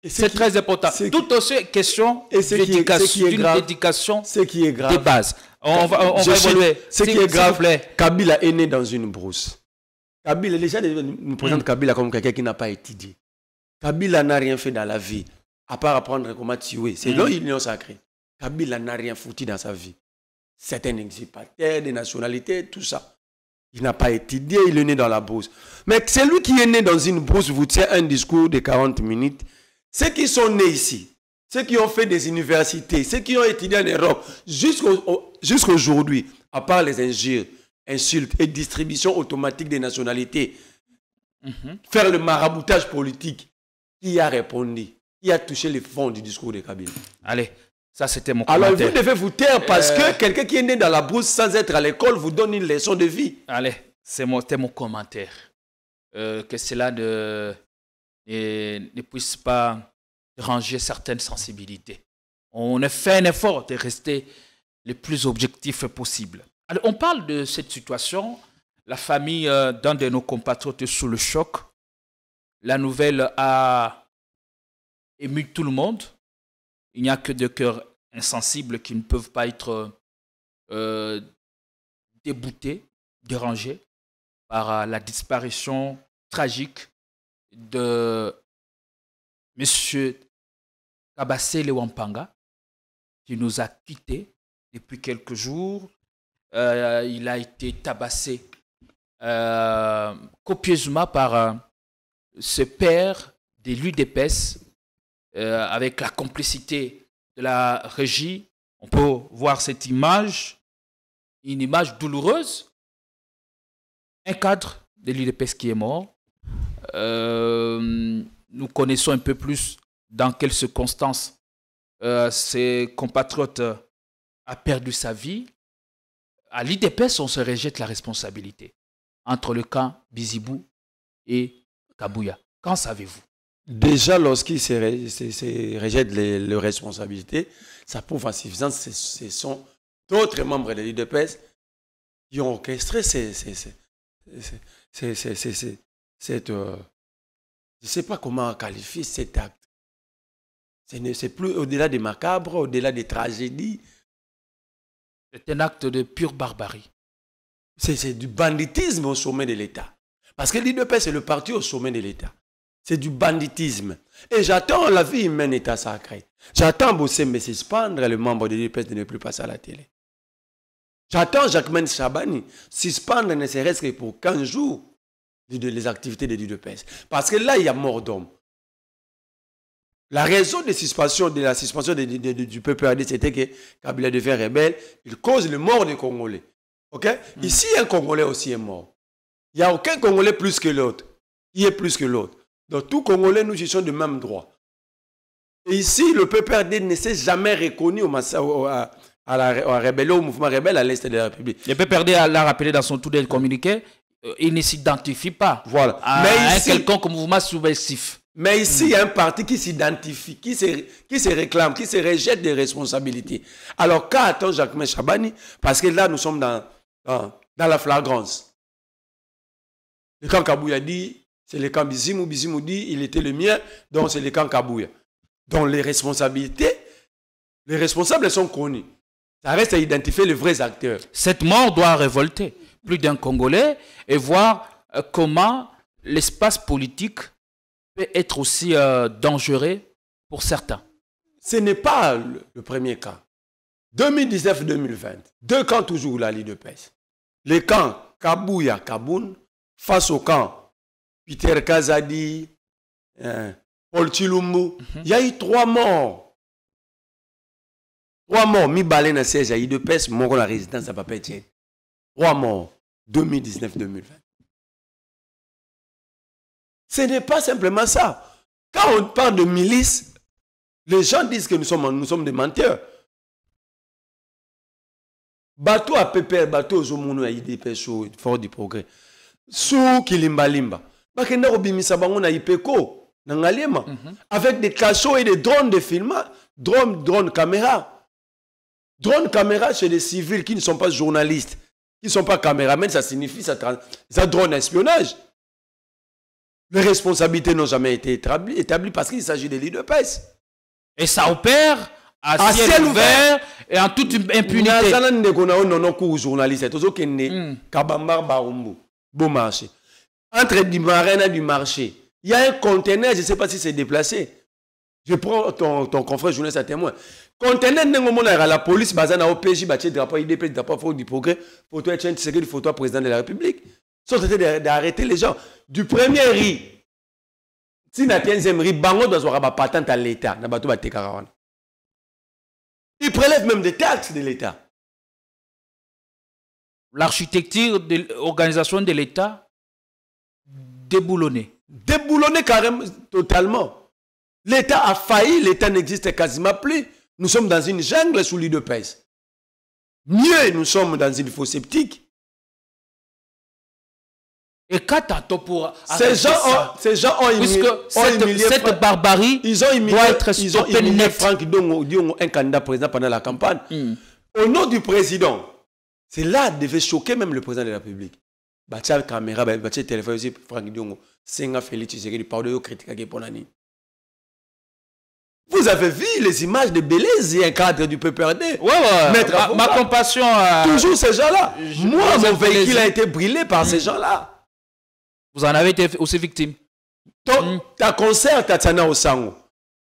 C'est très important. Tout aussi question d'éducation de base. On va évoluer. Ce qui est grave, Kabila est né dans une brousse. Kabila, les gens nous présentent Kabila comme quelqu'un qui n'a pas étudié. Kabila n'a rien fait dans la vie, à part apprendre comment tuer. C'est là l'union sacrée. Kabila n'a rien foutu dans sa vie. C'est un exilpataire, des nationalités, tout ça. Il n'a pas étudié, il est né dans la brousse. Mais celui qui est né dans une brousse vous tient un discours de 40 minutes. Ceux qui sont nés ici, ceux qui ont fait des universités, ceux qui ont étudié en Europe, jusqu'aujourd'hui, à part les injures, insultes et distribution automatique des nationalités, faire le maraboutage politique, qui a répondu, qui a touché les fonds du discours de Kabila. Allez, ça c'était mon commentaire. Alors vous devez vous taire parce que quelqu'un qui est né dans la brousse sans être à l'école vous donne une leçon de vie. Allez, c'était mon commentaire. Que cela ne puisse pas déranger certaines sensibilités. On a fait un effort de rester le plus objectif possible. Alors, on parle de cette situation. La famille d'un de nos compatriotes est sous le choc. La nouvelle a ému tout le monde. Il n'y a que des cœurs insensibles qui ne peuvent pas être déboutés, dérangés par la disparition tragique de M. Kabasele Wampanga, qui nous a quittés depuis quelques jours. Il a été tabassé copieusement par ce père de l'UDPS avec la complicité de la régie. On peut voir cette image, une image douloureuse. Un cadre de l'UDPS qui est mort. Nous connaissons un peu plus dans quelles circonstances ces compatriotes a perdu sa vie. À l'IDPS, on se rejette la responsabilité entre le camp Bizibou et Kabouya. Qu'en savez-vous? Déjà, lorsqu'ils se rejettent les responsabilités, ça prouve en suffisance que ce sont d'autres membres de l'IDPS qui ont orchestré cette... je ne sais pas comment qualifier cet acte. C'est plus au-delà des macabres, au-delà des tragédies. C'est un acte de pure barbarie. C'est du banditisme au sommet de l'État. Parce que l'IDPS, c'est le parti au sommet de l'État. C'est du banditisme. Et j'attends la vie humaine État sacré. J'attends Bossembe suspendre le membre de l'IDPS de ne plus passer à la télé. J'attends Jacquemaine Chabani suspendre ne serait-ce que pour 15 jours les activités de l'IDPS. Parce que là, il y a mort d'homme. La raison de la suspension du PPRD, c'était que Kabila devient rebelle. Il cause le mort des Congolais. Okay? Ici, un Congolais aussi est mort. Il n'y a aucun Congolais plus que l'autre. Qui est plus que l'autre. Donc, tous Congolais, nous jouissons du même droit. Et ici, le PPRD ne s'est jamais reconnu à la rébellion, au mouvement rebelle à l'Est de la République. Le PPRD l'a rappelé dans son tout dernier communiqué. Il ne s'identifie pas à un quelconque mouvement subversif. Mais ici, il y a un parti qui s'identifie, qui se réclame, qui se rejette des responsabilités. Alors, qu'attend Jacquemain Chabani? Parce que là, nous sommes dans la flagrance. Le camp Kabouya dit, c'est le camp Bizimou. Bizimou dit, il était le mien, donc c'est le camp Kabouya. Donc, les responsabilités, les responsables sont connus. Ça reste à identifier les vrais acteurs. Cette mort doit révolter plus d'un Congolais et voir comment l'espace politique peut être aussi dangereux pour certains. Ce n'est pas le premier cas. 2019-2020, deux camps toujours la l'IDPS. Le camp Kabouya-Kaboun face au camp Peter Kazadi, Paul Chilumbu. Il y a eu 3 morts. 3 morts. Mi balé na siège à l'IDPS, mon la résidence à Papa Etienne. 3 morts. 2019-2020. Ce n'est pas simplement ça. Quand on parle de milice, les gens disent que nous sommes des menteurs. Bateau à Pépère, bateau aux Omono à IDPS, Fort du Progrès. Sous Kilimbalimba. Bakenda Robimisa Bango na Ipeko, na Ngaliema. Avec des cachots et des drones de filmage. Drones caméra. Drones caméra chez les civils qui ne sont pas journalistes, qui ne sont pas caméramens, ça signifie ça drone espionnage. Les responsabilités n'ont jamais été établies parce qu'il s'agit de l'IDPS. Et ça opère à ciel ouvert et en toute impunité. entre du marin et du marché. Il y a un conteneur, je ne sais pas si c'est déplacé. Je prends ton confrère journaliste à témoin. Conteneur, la police, bazana OPJ, drapeau IDP, drapeau du progrès, photo Etienne Tshisekedi, photo président de la République. Ils sont tentés d'arrêter les gens. Du premier riz, si na 15e riz, bango doit avoir patente à l'État. Ils prélèvent même des taxes de l'État. L'architecture de l'organisation de l'État déboulonnée. Déboulonnée carrément, totalement. L'État a failli, l'État n'existe quasiment plus. Nous sommes dans une jungle sous l'UDPS. Mieux, nous sommes dans une fosse sceptique. Et qu'attend-on pour ces gens ont humilié cette barbarie doit être stoppée net. Franck Diongo, un candidat président pendant la campagne. Au nom du président, c'est là devait choquer même le président de la République. Batia caméra, batia téléphone aussi, Franck Diongo, Senga Félix Tshisekedi, parle de critique pour l'année. Vous avez vu les images de Bélez et un cadre du PPRD. Ma compassion. Toujours ces gens-là. Moi, mon véhicule a été brûlé par ces gens-là. Vous en avez été aussi victime. Ta concert, Tatiana Osango.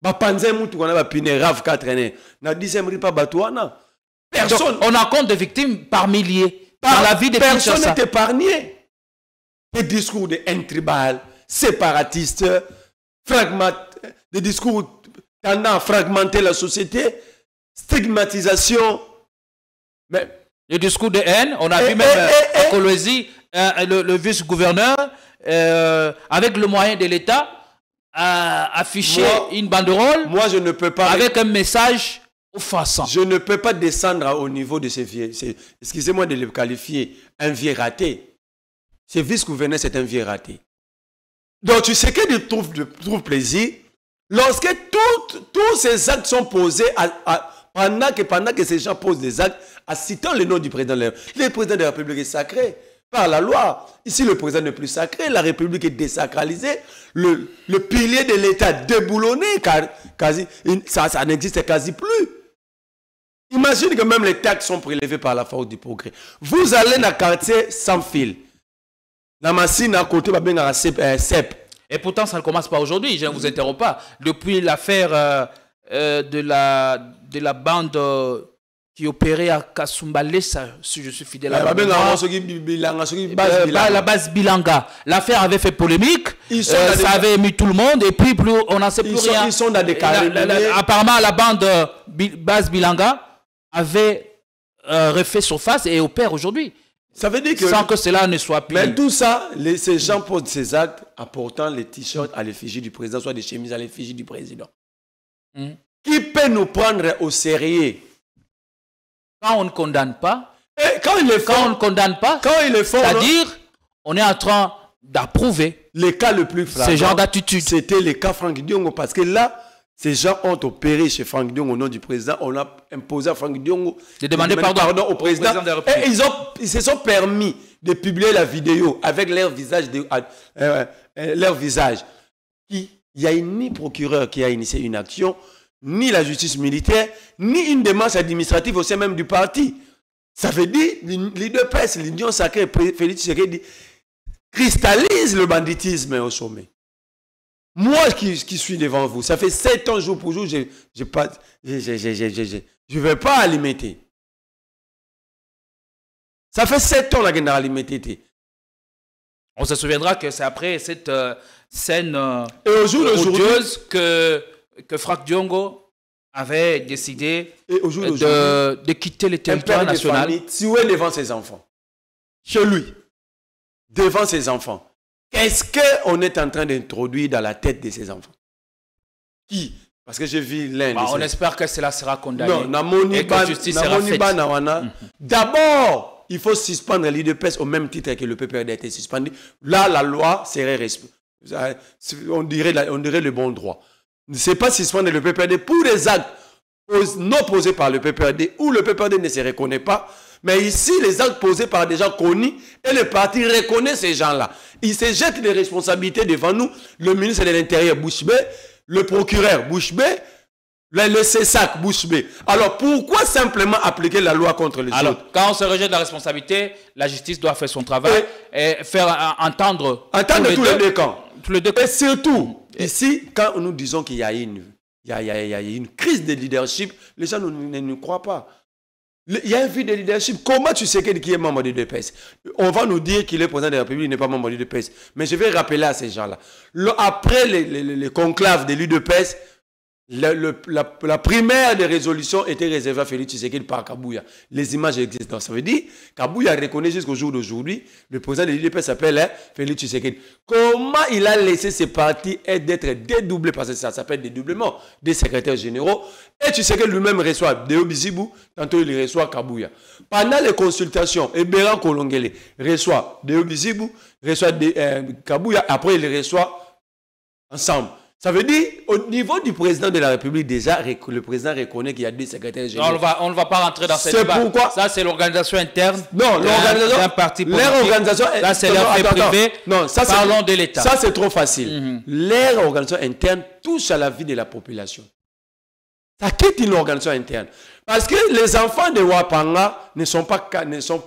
Bapanze Moutou, on a piné Rav 4 années. Na 10e ripa Batouana. Personne. On a compte de victimes par milliers. Dans la vie des personne n'est épargné. Des discours de intribal, séparatistes, des discours tendant à fragmenter la société, stigmatisation. Mais le discours de haine, on a vu même à Kolwezi, le vice-gouverneur, avec le moyen de l'État, afficher une banderole je ne peux pas avec un message offensant. Je ne peux pas descendre au niveau de ces vieux. Excusez-moi de le qualifier un vieux raté. Ce vice-gouverneur, c'est un vieux raté. Donc tu sais qu'il trouve plaisir lorsque tous ces actes sont posés pendant que ces gens posent des actes en citant le nom du président. Le président de la République est sacré par la loi. Ici, le président n'est plus sacré. La République est désacralisée. Le pilier de l'État déboulonné. Ça n'existe quasi plus. Imagine que même les taxes sont prélevées par la force du progrès. Vous allez dans le quartier sans fil. Dans ma signe à côté, CEP. Et pourtant, ça ne commence pas aujourd'hui, je ne vous interromps pas. Depuis l'affaire de la bande qui opérait à Kasumbalé, si je suis fidèle à la base Bilanga. L'affaire avait fait polémique, ça avait mis tout le monde, et puis plus, on n'en sait plus rien. Ils sont dans des cas. Apparemment, la bande base Bilanga avait refait surface et opère aujourd'hui. Ça veut dire que... Sans que cela ne soit plus... Mais tout ça, ces gens posent ces actes apportant les t-shirts à l'effigie du président, soit des chemises à l'effigie du président. Qui peut nous prendre au sérieux? Quand on ne condamne pas, quand ils le font, c'est-à-dire, on est en train d'approuver le cas le plus flagrant, ce genre d'attitude. C'était le cas Franck Diongo, parce que là, ces gens ont opéré chez Franck Diongo au nom du président. On a imposé à Franck Diongo de demander pardon au président. Et ils se sont permis de publier la vidéo avec leur visage. Il n'y a ni procureur qui a initié une action, ni la justice militaire, ni une démarche administrative au sein même du parti. Ça veut dire l'UDPS, l'Union sacrée, Félix Tshisekedi, cristallise le banditisme au sommet. Moi qui suis devant vous, ça fait 7 ans jour pour jour, je ne vais pas alimenter. Ça fait 7 ans la guerre alimenter. On se souviendra que c'est après cette scène odieuse que Franck Diongo avait décidé de quitter le territoire national. Tuer devant ses enfants. Chez lui. Devant ses enfants. Qu'est-ce qu'on est en train d'introduire dans la tête de ces enfants? Qui? Parce que j'ai vu l'un de ces... On espère que cela sera condamné. Non, et que la justice sera faite. D'abord, il faut suspendre l'UDPS au même titre que le PPRD a été suspendu. Là, la loi serait... On dirait le bon droit. Ne sait pas suspendre le PPRD pour des actes non posés par le PPRD où le PPRD ne se reconnaît pas. Mais ici, les actes posés par des gens connus et le parti reconnaît ces gens-là. Ils se jettent des responsabilités devant nous. Le ministre de l'Intérieur, Bouchbé, le procureur, Bouchbé, Le CESAC, bouche bée. Alors, pourquoi simplement appliquer la loi contre les autres? Quand on se rejette la responsabilité, la justice doit faire son travail et faire entendre tous les deux camps. Et surtout, ici, quand nous disons qu'il y a une crise de leadership, les gens ne nous croient pas. Il y a un vide de leadership. Comment tu sais qui est membre du DPS? On va nous dire qu'il est président de la République, il n'est pas membre du DPS. Mais je vais rappeler à ces gens-là. Après les conclaves de l'UDPS, la primaire des résolutions était réservée à Félix Tshisekedi par Kabouya. Les images existent. Donc, ça veut dire Kabouya reconnaît jusqu'au jour d'aujourd'hui, le président de l'UDPS s'appelle Félix Tshisekedi. Comment il a laissé ces partis d'être dédoublés, parce que ça s'appelle dédoublement des secrétaires généraux. Et Tshisekedi lui-même reçoit Deo Bizibou, tantôt il reçoit Kabouya. Pendant les consultations, Eberan Kolongele reçoit Deo Bizibou, reçoit Kabouya, après il les reçoit ensemble. Ça veut dire, au niveau du président de la République, déjà, le président reconnaît qu'il y a des secrétaires généraux. On ne va pas rentrer dans cette débat. C'est pourquoi. Ça, c'est l'organisation interne. Non, l'organisation. D'un parti politique. Là, c'est l'affaire privée. Non, ça, parlons de l'État. Ça, c'est trop facile. Leur organisation interne touche à la vie de la population. Ça quitte une organisation interne. Parce que les enfants de Wapanga ne sont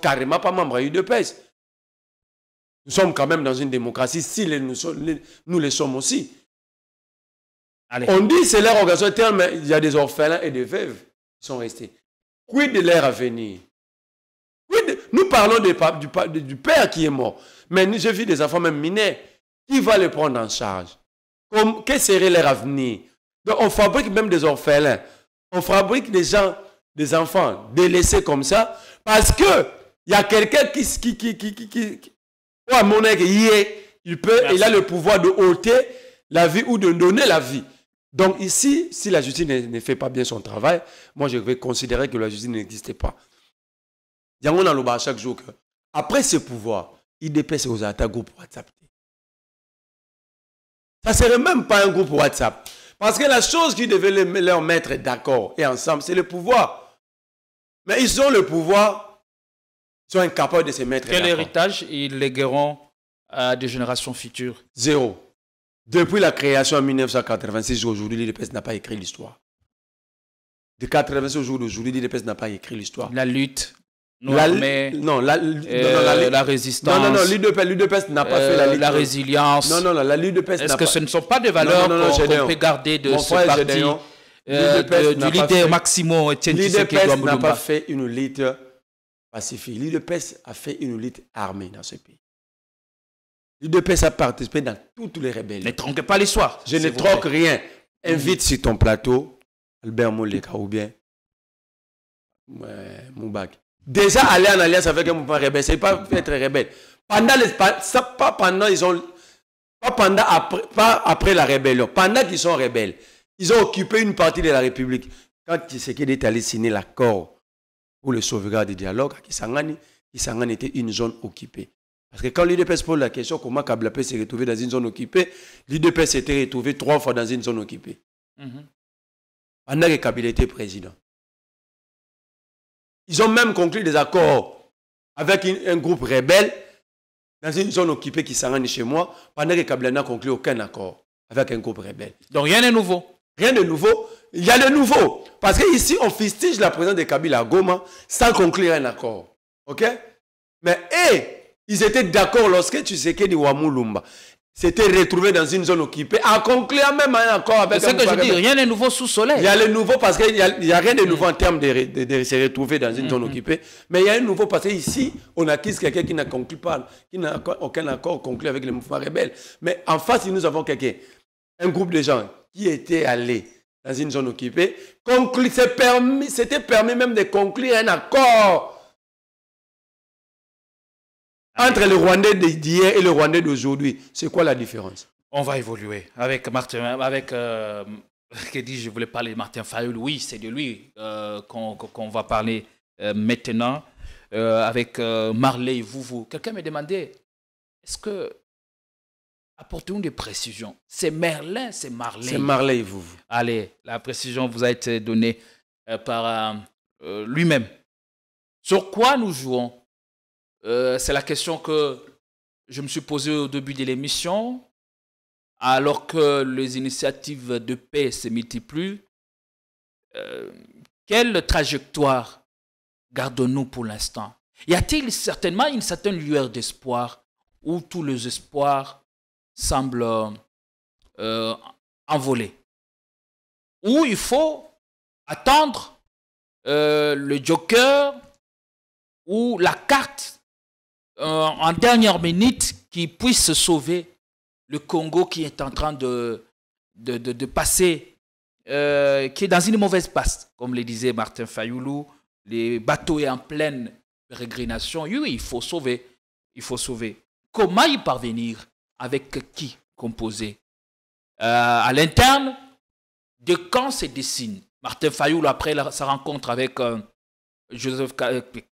carrément pas membres de l'UDPS. Nous sommes quand même dans une démocratie. Si nous le sommes aussi. Allez. On dit que c'est leur organisation interne, mais il y a des orphelins et des veuves qui sont restés. Quid de leur avenir? Nous parlons du père qui est mort. Mais j'ai vu des enfants même mineurs. Qui va les prendre en charge? Quel serait leur avenir? Donc on fabrique même des orphelins. On fabrique des enfants délaissés comme ça. Parce que il y a quelqu'un à mon avis, il a le pouvoir de ôter la vie ou de donner la vie. Donc ici, si la justice ne fait pas bien son travail, moi je vais considérer que la justice n'existe pas. Il y a un à chaque jour que, après ce pouvoir, il dépasse aux attaques groupe WhatsApp. Ça ne serait même pas un groupe WhatsApp. Parce que la chose qui devait leur mettre d'accord et ensemble, c'est le pouvoir. Mais ils ont le pouvoir, ils sont incapables de se mettre d'accord. Quel héritage ils légueront à des générations futures? Zéro. Depuis la création en 1986 aujourd'hui, l'UDPS n'a pas écrit l'histoire. De 1986 au jour d'aujourd'hui, l'UDPS n'a pas écrit l'histoire. La lutte, la résistance. Non, l'UDPS n'a pas fait la lutte. La résilience. Non, la l'UDPS n'a pas. Est-ce que ce ne sont pas des valeurs qu'on peut garder de ce parti du leader Maximo Etienne Tshisekedi Lumumba? L'UDPS n'a pas fait une lutte pacifique. L'UDPS a fait une lutte armée dans ce pays. L'UDPS a participé dans toutes les rébellions. Ne tronquez pas l'histoire. Je ne tronque rien. Invite sur ton plateau Albert Moleka ou bien Moubak. Déjà aller en alliance avec un mouvement rebelle, c'est pas être rebelle. Pas après la rébellion. Pendant qu'ils sont rebelles, ils ont occupé une partie de la République. Quand Tshisekedi est allé signer l'accord pour le sauvegarde du dialogue à Kisangani, Kisangani était une zone occupée. Parce que quand l'UDPS pose la question comment Kablapé s'est retrouvé dans une zone occupée, l'UDPS s'était retrouvé 3 fois dans une zone occupée. Pendant que Kabila était président. Ils ont même conclu des accords avec un groupe rebelle dans une zone occupée qui s'en chez moi, pendant que Kabila n'a conclu aucun accord avec un groupe rebelle. Donc rien de nouveau. Rien de nouveau. Il y a de nouveau. Parce qu'ici, on fustige la présence de Kabila à Goma sans conclure un accord. OK? Mais ils étaient d'accord lorsque Tshisekedi Wamulumba s'était retrouvé dans une zone occupée, à conclure même un accord avec... C'est ce que je dis, rien de nouveau sous soleil. Il y a le nouveau parce qu'il n'y a rien de nouveau en termes de se retrouver dans une zone occupée, mais il y a un nouveau parce qu'ici, on accuse quelqu'un qui n'a conclu pas, qui n'a aucun accord conclu avec le mouvement rebelle. Mais en face, nous avons quelqu'un, un groupe de gens qui étaient allés dans une zone occupée, c'était permis même de conclure un accord entre le Rwandais d'hier et le Rwandais d'aujourd'hui. C'est quoi la différence? On va évoluer. Avec Martin, je voulais parler de Martin Fayoul. Oui, c'est de lui qu'on va parler maintenant. Avec Marley Vouvou. Quelqu'un m'a demandé, est-ce que, apportez-nous des précisions. C'est Merlin, c'est Marley? C'est Marley Vouvou. Allez, la précision vous a été donnée par lui-même. Sur quoi nous jouons? C'est la question que je me suis posée au début de l'émission. Alors que les initiatives de paix se multiplient, quelle trajectoire gardons-nous pour l'instant? Y a-t-il certainement une certaine lueur d'espoir où tous les espoirs semblent envolés? Ou il faut attendre le joker ou la carte en dernière minute qui puisse sauver le Congo qui est en train de passer, qui est dans une mauvaise passe, comme le disait Martin Fayoulou, les bateaux est en pleine pérégrination. Oui, il faut sauver. Il faut sauver. Comment y parvenir? Avec qui composer? À l'interne, de quand se dessine? Martin Fayoulou, après sa rencontre avec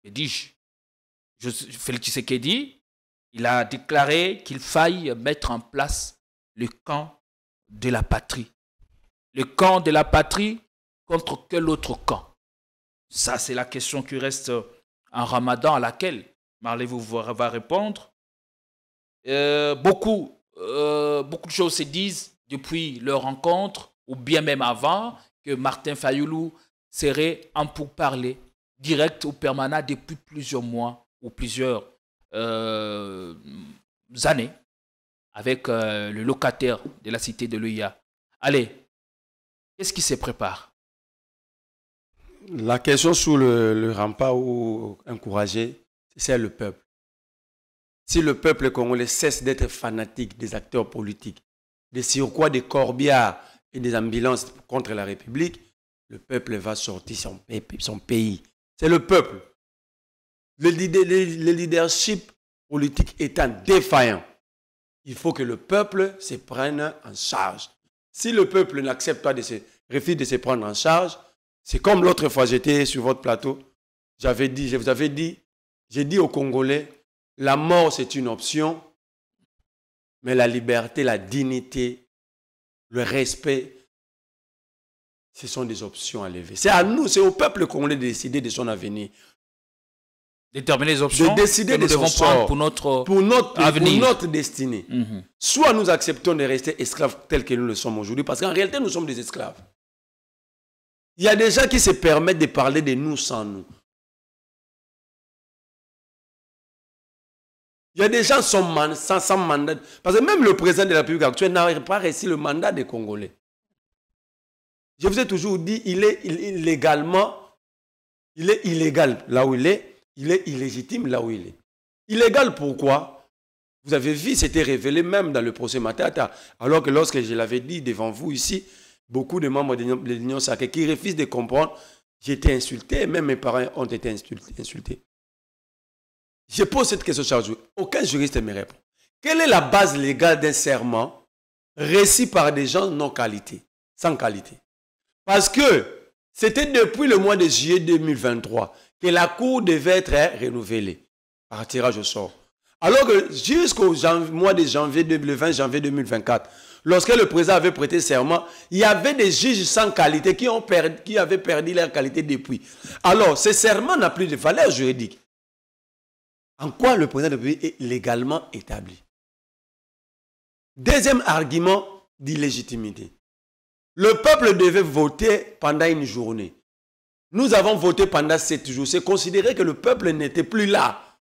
Félix Tshisekedi, il a déclaré qu'il faille mettre en place le camp de la patrie. Le camp de la patrie contre quel autre camp? Ça, c'est la question qui reste en Ramadan, à laquelle Marley va répondre. Beaucoup de choses se disent depuis leur rencontre, ou bien même avant, que Martin Fayoulou serait en pourparlers direct ou permanent depuis plusieurs mois ou plusieurs années avec le locataire de la cité de l'UIA. Allez, qu'est-ce qui se prépare? La question sur le rempart ou encourager, c'est le peuple. Si le peuple congolais cesse d'être fanatique des acteurs politiques, des surcroît des corbillards et des ambulances contre la République, le peuple va sortir son pays. C'est le peuple. Le leadership politique étant défaillant, il faut que le peuple se prenne en charge. Si le peuple n'accepte pas refuse de se prendre en charge, c'est comme l'autre fois, j'étais sur votre plateau, j'ai dit aux Congolais, la mort c'est une option, mais la liberté, la dignité, le respect, ce sont des options à lever. C'est à nous, c'est au peuple congolais de décider de son avenir. Déterminer les options de décider que nous de devons son prendre sort, pour notre avenir. Pour notre destinée. Soit nous acceptons de rester esclaves tels que nous le sommes aujourd'hui, parce qu'en réalité, nous sommes des esclaves. Il y a des gens qui se permettent de parler de nous sans nous. Il y a des gens sans mandat. Parce que même le président de la République actuelle n'a pas reçu le mandat des Congolais. Je vous ai toujours dit, il est illégal là où il est illégitime là où il est. Illégal pourquoi? Vous avez vu, c'était révélé même dans le procès Matata. Alors que lorsque je l'avais dit devant vous ici, beaucoup de membres de l'Union Sacrée qui refusent de comprendre, j'ai été insulté, même mes parents ont été insultés. Je pose cette question chaque jour. Aucun juriste ne me répond. Quelle est la base légale d'un serment récit par des gens sans qualité? Parce que c'était depuis le mois de juillet 2023 que la Cour devait être renouvelée par tirage au sort. Alors que jusqu'au mois de janvier 2024, lorsque le président avait prêté serment, il y avait des juges sans qualité qui avaient perdu leur qualité depuis. Alors, ce serment n'a plus de valeur juridique. En quoi le président de la République est légalement établi? Deuxième argument d'illégitimité. Le peuple devait voter pendant une journée. Nous avons voté pendant 7 jours. C'est considéré que le peuple n'était plus là.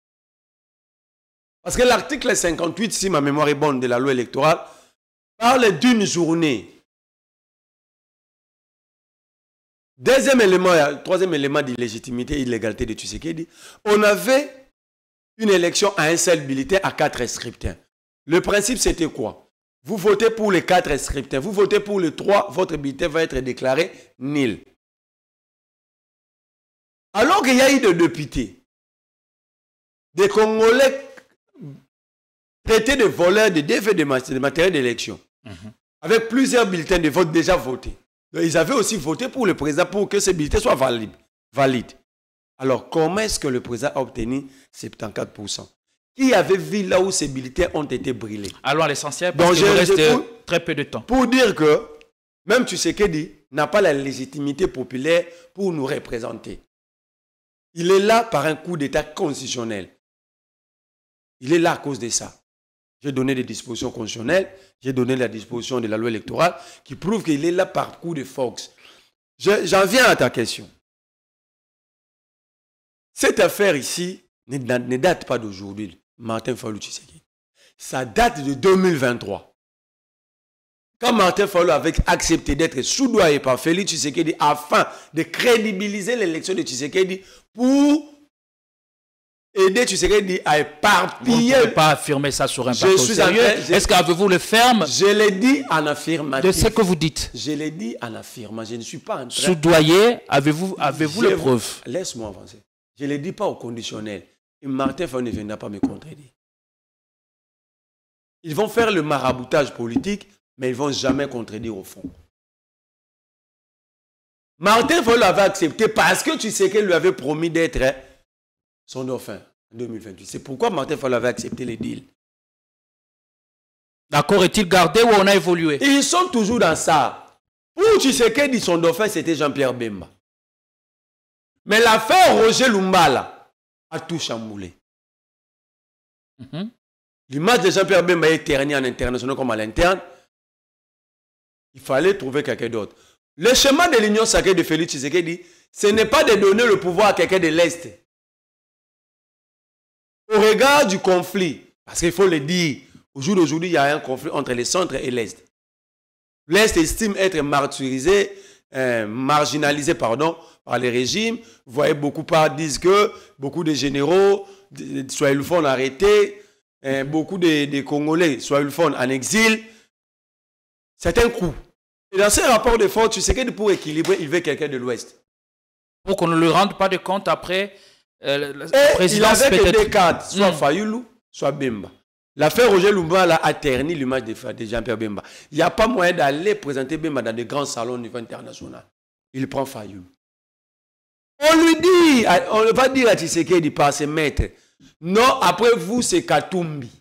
Parce que l'article 58, si ma mémoire est bonne, de la loi électorale, parle d'une journée. Troisième élément d'illégitimité et illégalité de Tshisekedi, on avait une élection à un seul bulletin à 4 scrutins. Le principe, c'était quoi? Vous votez pour les 4 scrutins. Vous votez pour le 3, votre bulletin va être déclaré nul. Alors qu'il y a eu des députés, des Congolais traités de voleurs, de défaits de matériel d'élection, avec plusieurs bulletins de vote déjà votés. Donc, ils avaient aussi voté pour le président pour que ces bulletins soient valides. Alors, comment est-ce que le président a obtenu 74%? Qui avait vu là où ces bulletins ont été brûlés? Allons à l'essentiel, parce qu'il reste très peu de temps. Pour dire que même Tshisekedi n'a pas la légitimité populaire pour nous représenter. Il est là par un coup d'état constitutionnel. Il est là à cause de ça. J'ai donné des dispositions constitutionnelles, j'ai donné la disposition de la loi électorale qui prouve qu'il est là par coup de force. J'en viens à ta question. Cette affaire ici ne date pas d'aujourd'hui, Martin Fayulu Tshisekedi. Ça date de 2023. Quand Martin Fayulu avait accepté d'être soudoyé par Félix Tshisekedi afin de crédibiliser l'élection de Tshisekedi pour aider Tshisekedi à éparpiller. Vous ne pouvez pas affirmer ça sur un plateau sérieux. Est-ce qu'avez-vous le ferme? Je l'ai dit en affirmatif. De ce que vous dites. Je l'ai dit en affirmant. Je ne suis pas en train... Soudoyer, avez-vous les preuves? Laisse-moi avancer. Je ne le dis pas au conditionnel. Et Martin Fayulu ne viendra pas me contredire. Ils vont faire le maraboutage politique, mais ils ne vont jamais contredire au fond. Martin Fayulu avait accepté parce que Tshisekedi lui avait promis d'être son dauphin en 2028. C'est pourquoi Martin Fayulu avait accepté les deals. D'accord, est-il gardé ou on a évolué? Ils sont toujours dans ça. Pour Tshisekedi, son dauphin, c'était Jean-Pierre Bemba. Mais l'affaire Roger Lumbala a tout chamboulé. L'image de Jean-Pierre Bemba est ternie en international comme à l'interne. Il fallait trouver quelqu'un d'autre. Le schéma de l'Union sacrée de Félix Tshisekedi, ce n'est pas de donner le pouvoir à quelqu'un de l'Est. Au regard du conflit, parce qu'il faut le dire, au jour d'aujourd'hui, il y a un conflit entre le centre et l'Est. L'Est estime être marginalisé par les régimes. Vous voyez, beaucoup disent que beaucoup de généraux, soit ils font arrêter, beaucoup de Congolais, soit ils font en exil. C'est un coup. Et dans ces rapports de force, tu sais que pour équilibrer, il veut quelqu'un de l'Ouest. Pour qu'on ne lui rende pas de compte après la présidence. Il avait que deux cadres, soit Fayulu, soit Bemba. L'affaire Roger Lumbala a terni l'image de Jean-Pierre Bemba. Il n'y a pas moyen d'aller présenter Bemba dans de grands salons au niveau international. Il prend Fayulu. On lui dit, on ne va pas dire à Tshisekedi par ses maîtres. Non, après vous, c'est Katumbi.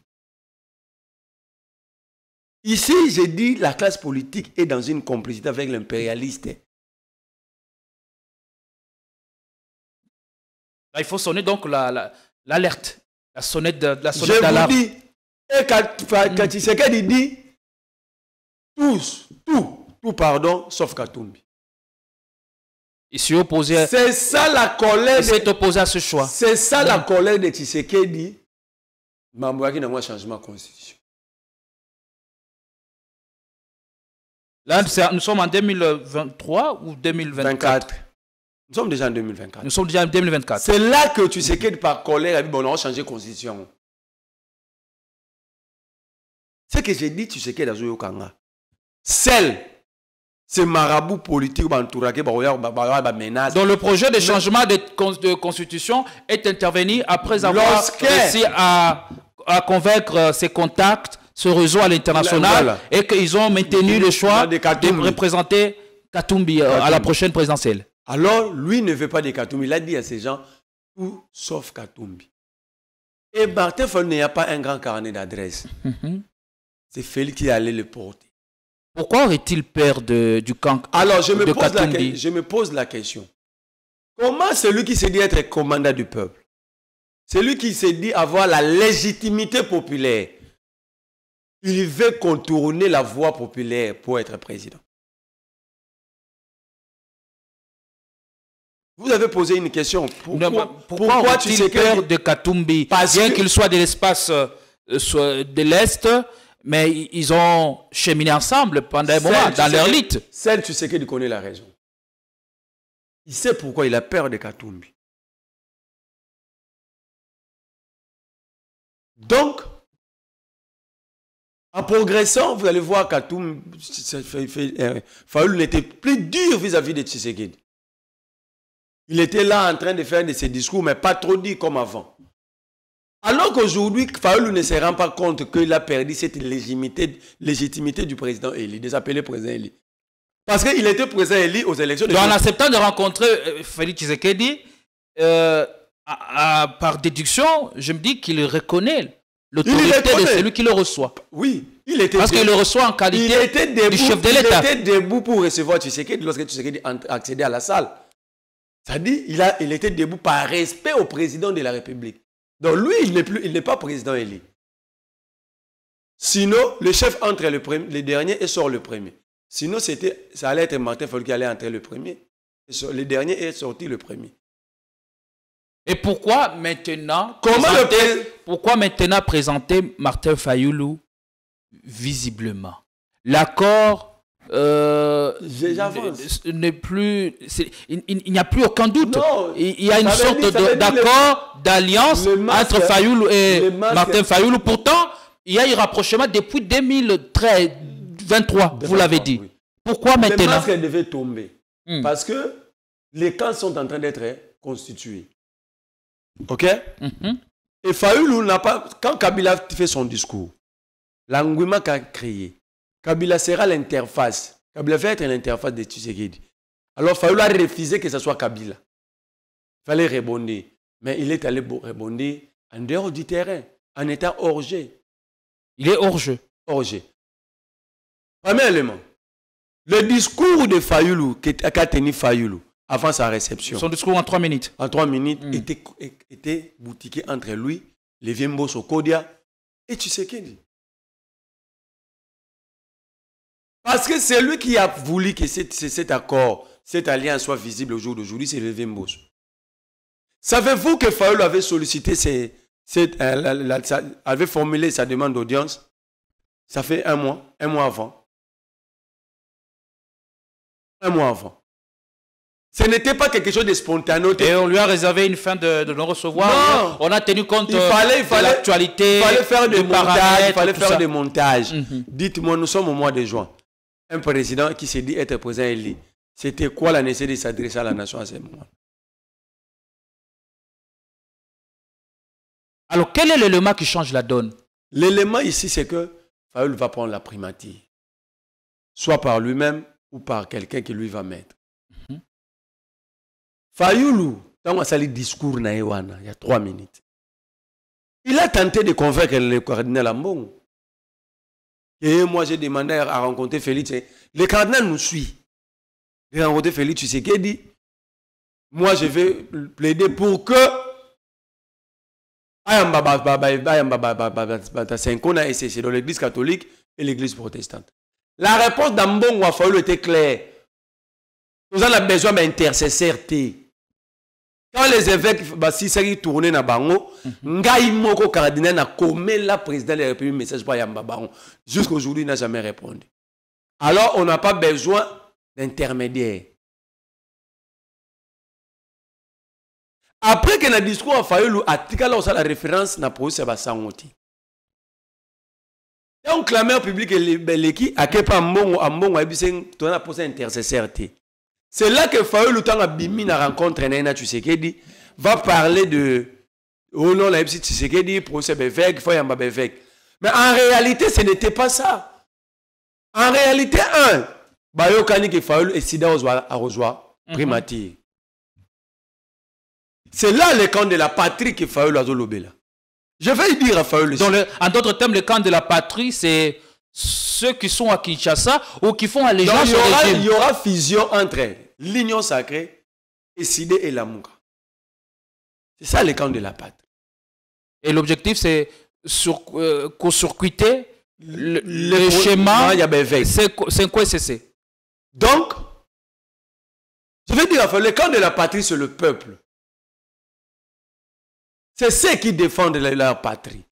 Ici, j'ai dit, la classe politique est dans une complicité avec l'impérialiste. Là, il faut sonner donc l'alerte, la sonnette d'alarme. Je vous dis, et quand Tshisekedi dit, tout pardon, sauf Katumbi. Il s'est opposé. C'est ça la colère. Il s'est opposé à ce choix. C'est ça la colère de Tshisekedi. Mamboaki n'a pas changement de constitution. Là, nous sommes en 2023 ou 2024? Nous sommes déjà en 2024. Nous sommes déjà en 2024. C'est là que Tshisekedi, par colère, a dit bon, on va changer de constitution. Ce que j'ai dit, Tshisekedi dans Zoyo Kanga. Ces marabouts politiques, dans le projet de changement de constitution est intervenu après avoir réussi à convaincre ses contacts, ce réseau à l'international, et qu'ils ont maintenu le choix de représenter Katumbi à la prochaine présidentielle. Alors, lui ne veut pas de Katumbi. Il a dit à ces gens, tout sauf Katumbi. Et Martin Fayulu n'a pas un grand carnet d'adresse. C'est Félix qui allait le porter. Pourquoi aurait-il peur du camp? Alors, je me pose la question. Comment celui qui se dit être commandant du peuple, celui qui se dit avoir la légitimité populaire, il veut contourner la voie populaire pour être président? Vous avez posé une question. Pourquoi a-t-il peur de Katumbi? Bien qu'il soit de l'espace de l'Est, mais ils ont cheminé ensemble pendant un moment dans leur lutte. Celle, tu sais qu'il connaît la raison. Il sait pourquoi il a peur de Katumbi. Donc, en progressant, vous allez voir Katumbi, Fayulu n'était plus dur vis-à-vis de Tshisekedi. Il était là en train de faire de ses discours, mais pas trop dit comme avant. Alors qu'aujourd'hui, Fayulu ne se rend pas compte qu'il a perdu cette légitimité du président Eli, des appelés président Eli. Parce qu'il était président Eli aux élections. En acceptant de rencontrer Félix Tshisekedi, par déduction, je me dis qu'il reconnaît l'autorité de celui qui le reçoit. Oui, il était parce qu'il le reçoit en qualité du chef de l'État. Il était debout pour recevoir Tshisekedi lorsque Tshisekedi accédait à la salle. C'est-à-dire il était debout par respect au président de la République. Donc lui, il n'est pas président élu. Sinon, le chef entre le dernier et sort le premier. Sinon, ça allait être Martin Fayulu qui allait entrer le premier Le dernier est sorti le premier. Et pourquoi maintenant présenter Martin Fayulu visiblement? L'accord n'est plus... Il n'y a plus aucun doute. Non, il y a une sorte d'accord, d'alliance entre Fayulu et Martin Fayulu. Pourtant, il y a eu rapprochement depuis 2023, vous l'avez dit. Oui. Pourquoi maintenant? Le masque devait tomber. Parce que les camps sont en train d'être constitués. Ok? Et Fayulu n'a pas... Quand Kabila fait son discours, l'engouement qu'a créé, Kabila sera l'interface. Kabila va être l'interface de Tshisekedi. Alors Fayulu a refusé que ce soit Kabila. Il fallait répondre. Mais il est allé répondre en dehors du terrain, en étant hors jeu. Il est hors jeu. Hors jeu. Premier élément. Le discours de Fayulu, qu'a tenu Fayulu, avant sa réception. Son discours en 3 minutes. En 3 minutes, était boutiqué entre lui, Lévien Mbosso Kodia et Tshisekedi. Parce que c'est lui qui a voulu que cet accord, cette alliance soit visible au jour d'aujourd'hui, c'est Lévien Mbosso. Savez-vous que Fayulu avait sollicité, avait formulé sa demande d'audience? Ça fait un mois avant. Un mois avant. Ce n'était pas quelque chose de spontané. Et on lui a réservé une fin de non-recevoir. On a tenu compte de l'actualité. Il fallait faire des montages. Il fallait faire des montages. Dites-moi, nous sommes au mois de juin. Un président qui s'est dit être président élu. C'était quoi la nécessité de s'adresser à la nation à ce moment? Alors, quel est l'élément qui change la donne? L'élément ici, c'est que Fayulu va prendre la primature. Soit par lui-même ou par quelqu'un qui lui va mettre. Fayulu, quand on a sali discours na Ewana, il y a 3 minutes, il a tenté de convaincre le cardinal Ambongo. Et moi, j'ai demandé à rencontrer Félix. Le cardinal nous suit. J'ai rencontré Félix Tshisekedi. Moi, je vais plaider pour que c'est dans l'église catholique et l'église protestante. La réponse d'Ambongo à Fayulu était claire. Nous avons besoin d'intercesseurs. Quand les évêques, si ça tourné na bango, ngai moko cardinal na commet la président de la République message pour Yamba Baron. Jusqu'aujourd'hui, il n'a jamais répondu. Alors, on n'a pas besoin d'intermédiaire. Après que le discours a Fayulu, à Tikala, on a la référence na pro Sébastien. Donc, clameur public et à quel point Mbongo a posé intercesseur. C'est là que Fayulu a bimi na rencontre na Tshisekedi va parler de oh non la Tshisekedi procès Bevek Foyamba Bevek. Mais en réalité ce n'était pas ça. En réalité bayo kani que Fayulu et Sida a rejoint primature. C'est là le camp de la patrie que Fayulu a zolobela. Je vais dire à Fayulu. En d'autres termes, le camp de la patrie, c'est ceux qui sont à Kinshasa ou qui font allégeance au régime. Il y aura fusion entre l'Union sacrée et Sidé et Lamuka. C'est ça le camp de la patrie. Et l'objectif, c'est court-circuiter le schéma. C'est quoi c'est? Donc, je vais dire, le camp de la patrie, c'est le peuple. C'est ceux qui défendent leur patrie.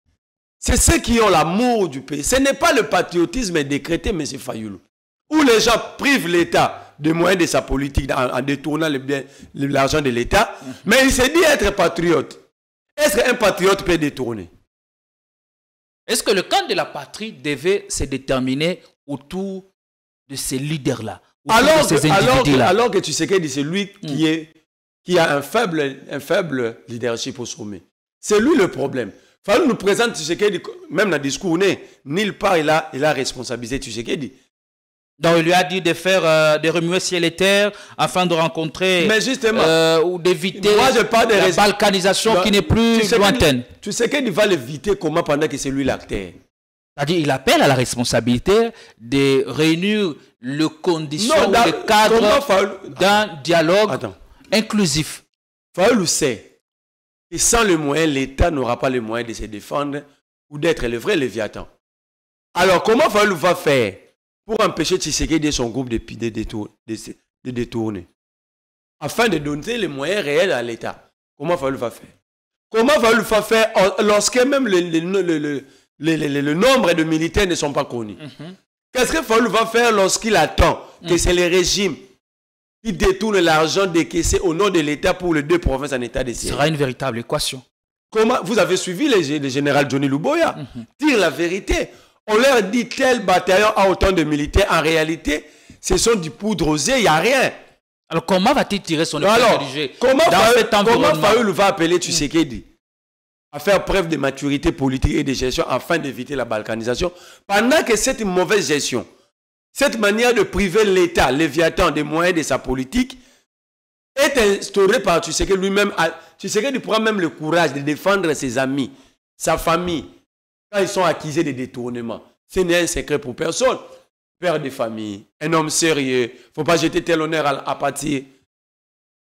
C'est ceux qui ont l'amour du pays. Ce n'est pas le patriotisme décrété, M. Fayulu, où les gens privent l'État de moyens de sa politique en détournant l'argent de l'État, mais il s'est dit être patriote. Est-ce qu'un patriote peut détourner? Est-ce que le camp de la patrie devait se déterminer autour de ces leaders-là, alors que tu sais que c'est lui qui a un faible leadership au sommet. C'est lui le problème. Fayulu nous présente Tshisekedi, même dans le discours, nulle part il a responsabilisé Tshisekedi. Donc il lui a dit de faire des remuer ciel et terre afin de rencontrer ou d'éviter la balkanisation qui n'est plus lointaine. Tshisekedi va l'éviter comment pendant que c'est lui l'acteur? C'est-à-dire il appelle à la responsabilité de réunir les conditions, le cadre d'un dialogue inclusif. Fayulu sait. Et sans le moyen, l'État n'aura pas le moyen de se défendre ou d'être le vrai Léviathan. Alors, comment Fayulu va faire pour empêcher Tshisekedi et son groupe de détourner? afin de donner les moyens réels à l'État. Comment Fayulu va faire? Comment Fayulu va faire lorsque même le nombre de militaires ne sont pas connus? Qu'est-ce que Fayulu va faire lorsqu'il attend que c'est le régime qui détourne l'argent décaissé au nom de l'État pour les 2 provinces en état de siège? Ce sera une véritable équation. Comment vous avez suivi le général Johnny Luboya? Dire la vérité. On leur dit tel bataillon a autant de militaires. En réalité, ce sont du poudre aux yeux, il n'y a rien. Alors comment va-t-il tirer son épingle du jeu comment Fayulu va appeler Tshisekedi à faire preuve de maturité politique et de gestion afin d'éviter la balkanisation pendant que cette mauvaise gestion, cette manière de priver l'État, Léviathan, des moyens de sa politique est instaurée par Tshisekedi lui-même. Tshisekedi prend même le courage de défendre ses amis, sa famille, quand ils sont accusés de détournement. Ce n'est un secret pour personne. Père de famille, un homme sérieux, il ne faut pas jeter tel honneur à partir.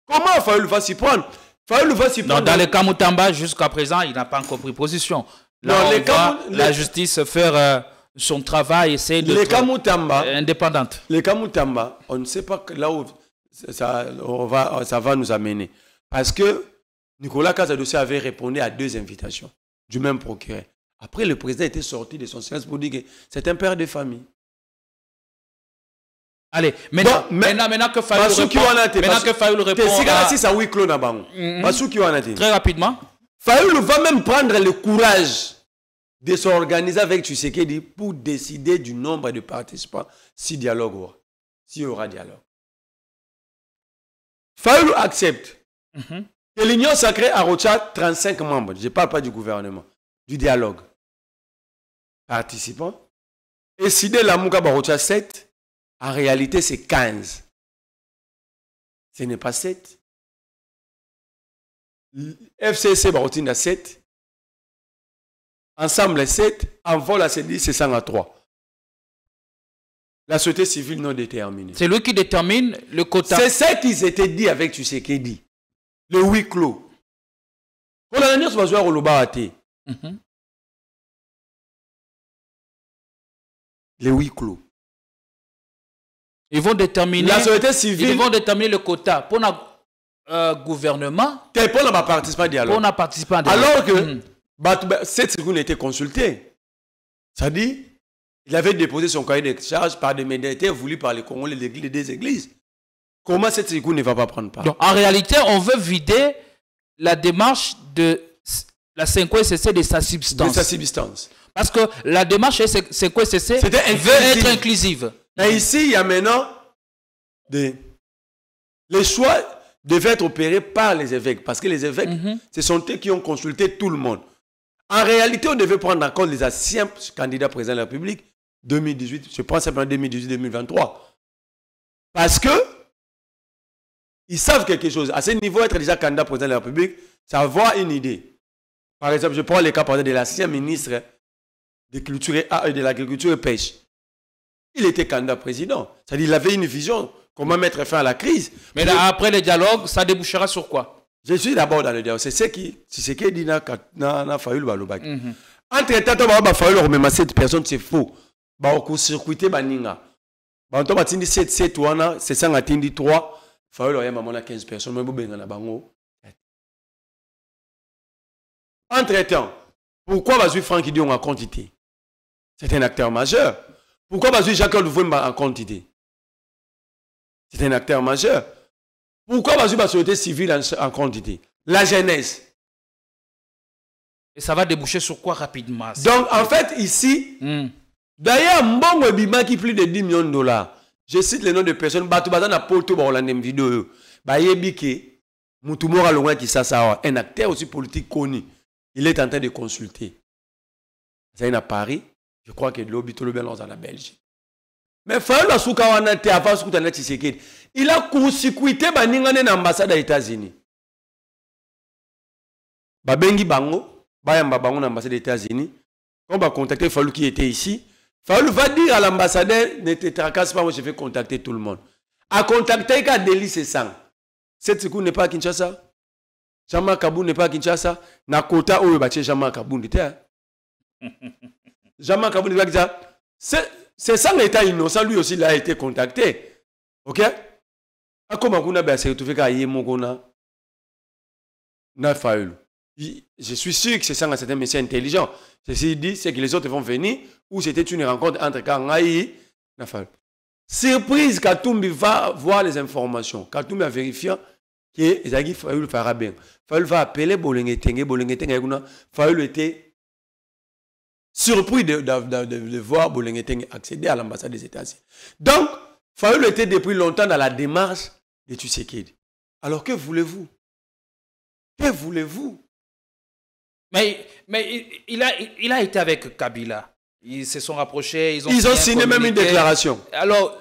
Comment Fayulu va s'y prendre? Fayulu va s'y prendre. Dans le cas Moutamba, jusqu'à présent, il n'a pas encore pris position. Là, on voit la justice faire son travail, essayer de être indépendante. Les cas Moutamba, on ne sait pas là où ça va nous amener. Parce que Nicolas Kazadossi avait répondu à 2 invitations du même procureur. Après, le président était sorti de son silence pour dire que c'est un père de famille. Allez, maintenant que Fayulu répond très rapidement. Fayulu va même prendre le courage de s'organiser avec Tshisekedi pour décider du nombre de participants s'il y aura dialogue. Fayulu accepte que l'Union sacrée a reçu 35 membres. Je ne parle pas du gouvernement, du dialogue. Participants. Et Sidé Lamouka a reçu 7. En réalité, c'est 15. Ce n'est pas 7. FCC Barotin a 7. Ensemble, 7. Envol, c'est 103. La société civile non déterminée. C'est lui qui détermine le quota. C'est ça qui s'était dit avec Tshisekedi. Le huis clos. Pour la dernière, c'est le huis clos. Ils vont déterminer la société civile. Ils vont déterminer le quota pour notre gouvernement. Pour la participant dialogue. Pour la participant dialogue. Alors que cette seconde a été consultée. Ça dit, il avait déposé son cahier de charge par des médiateurs voulus par les Congolais des églises. Comment cette seconde ne va pas prendre part? Donc, en réalité, on veut vider la démarche de la 5CC de sa substance. De sa substance. Parce que la démarche 5CC veut être inclusive. Mais ici, il y a maintenant les choix devaient être opérés par les évêques. Parce que les évêques, ce sont eux qui ont consulté tout le monde. En réalité, on devait prendre en compte les anciens candidats présidents de la République 2018, je pense simplement 2018-2023. Parce que ils savent quelque chose. À ce niveau, être déjà candidat président de la République, c'est avoir une idée. Par exemple, je prends le cas de l'ancien ministre de l'Agriculture et Pêche. Il était candidat président. C'est-à-dire qu'il avait une vision, comment mettre fin à la crise. Mais là, après le dialogue, ça débouchera sur quoi? Je suis d'abord dans le dialogue. C'est ce qui dit dans Fayulu Balobaki. Entre-temps, Fayulu remet cette personne, c'est faux. On circuité Baninga. On a 7 wana, c'est ça, on a 3. Fayulu a 15 personnes. Entre-temps, pourquoi Bazui Franck dit en quantité? C'est un acteur majeur. Pourquoi Bazui Jacques Louvoumba en quantité? C'est un acteur majeur. Pourquoi Bazui la société civile en quantité? La jeunesse. Et ça va déboucher sur quoi rapidement? Donc en fait ici, d'ailleurs, Mbongo Bima qui plus de 10 millions de dollars. Je cite les noms de personnes. Batubazana Poto Barolandem vidéo. Bayebike, Moutoumora Longa qui s'assawa. Un acteur aussi politique connu. Il est en train de consulter. Ça est à Paris. Je crois que l'Obito le dans la Belgique. Mais Fayulu Soukawana te avant Soukoutanat Tshisekedi. Il a court-circuité Baningane dans l'ambassade des États-Unis. Babengi Bango, Bayamba Bango dans l'ambassade des États-Unis. Quand on va contacter Fayulu qui était ici, Fayulu va dire à l'ambassadeur, ne te tracasse pas, moi je vais contacter tout le monde. A contacter qu'à Delhi c'est ça. Cette seconde n'est pas à Kinshasa. Jean-Marc Kabou n'est pas à Kinshasa. Nakota ou Jean-Marc Kabou n'était. Jean-Marc Kabou n'est pas c'est ça l'État innocent, lui aussi il a été contacté. Ok? Comme on a certifié qu'à Yemogona, na Fayulu. Je suis sûr que c'est ça, c'est un monsieur intelligent. Ceci dit, c'est que les autres vont venir, ou c'était une rencontre entre Kangaï et Fayulu. Surprise, Katumbi va voir les informations. Katumbi a vérifié que Zaghi Fayulu fera bien. Fayulu va appeler Bolengetenge. Fayulu était surpris de voir Bolengetenge accéder à l'ambassade des États-Unis. Donc, Fayulu était depuis longtemps dans la démarche de Tshisekedi. Alors, que voulez-vous? Que voulez-vous? Mais il a été avec Kabila. Ils se sont rapprochés. Ils ont signé même une déclaration. Alors,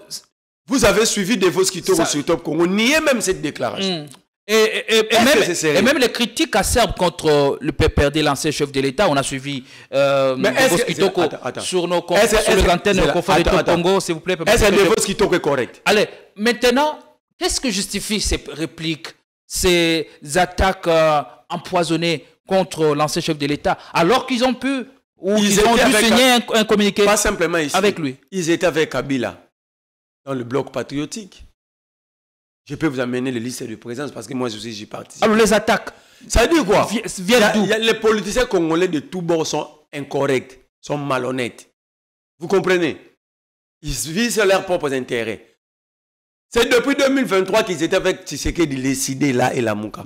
vous avez suivi Devos Kitoko sur Top Congo. Niez même cette déclaration. Et même les critiques acerbes contre le PPRD, l'ancien chef de l'État, on a suivi Devos Kitoko sur les antennes de Confort de Top Congo, s'il vous plaît. Est-ce que Devos Kitoko est correct? Allez, maintenant, qu'est-ce que justifie ces répliques, ces attaques empoisonnées contre l'ancien chef de l'État, alors qu'ils ont pu, ou ils ont dû signer un communiqué pas simplement ici, avec lui? Ils étaient avec Kabila dans le bloc patriotique. Je peux vous amener les listes de présence parce que moi aussi j'y participe. Alors les attaques, ça veut dire quoi? Les politiciens congolais de tous bords sont incorrects, sont malhonnêtes. Vous comprenez? Ils visent leurs propres intérêts. C'est depuis 2023 qu'ils étaient avec Tshisekedi, les Sidé, là et la Mouka.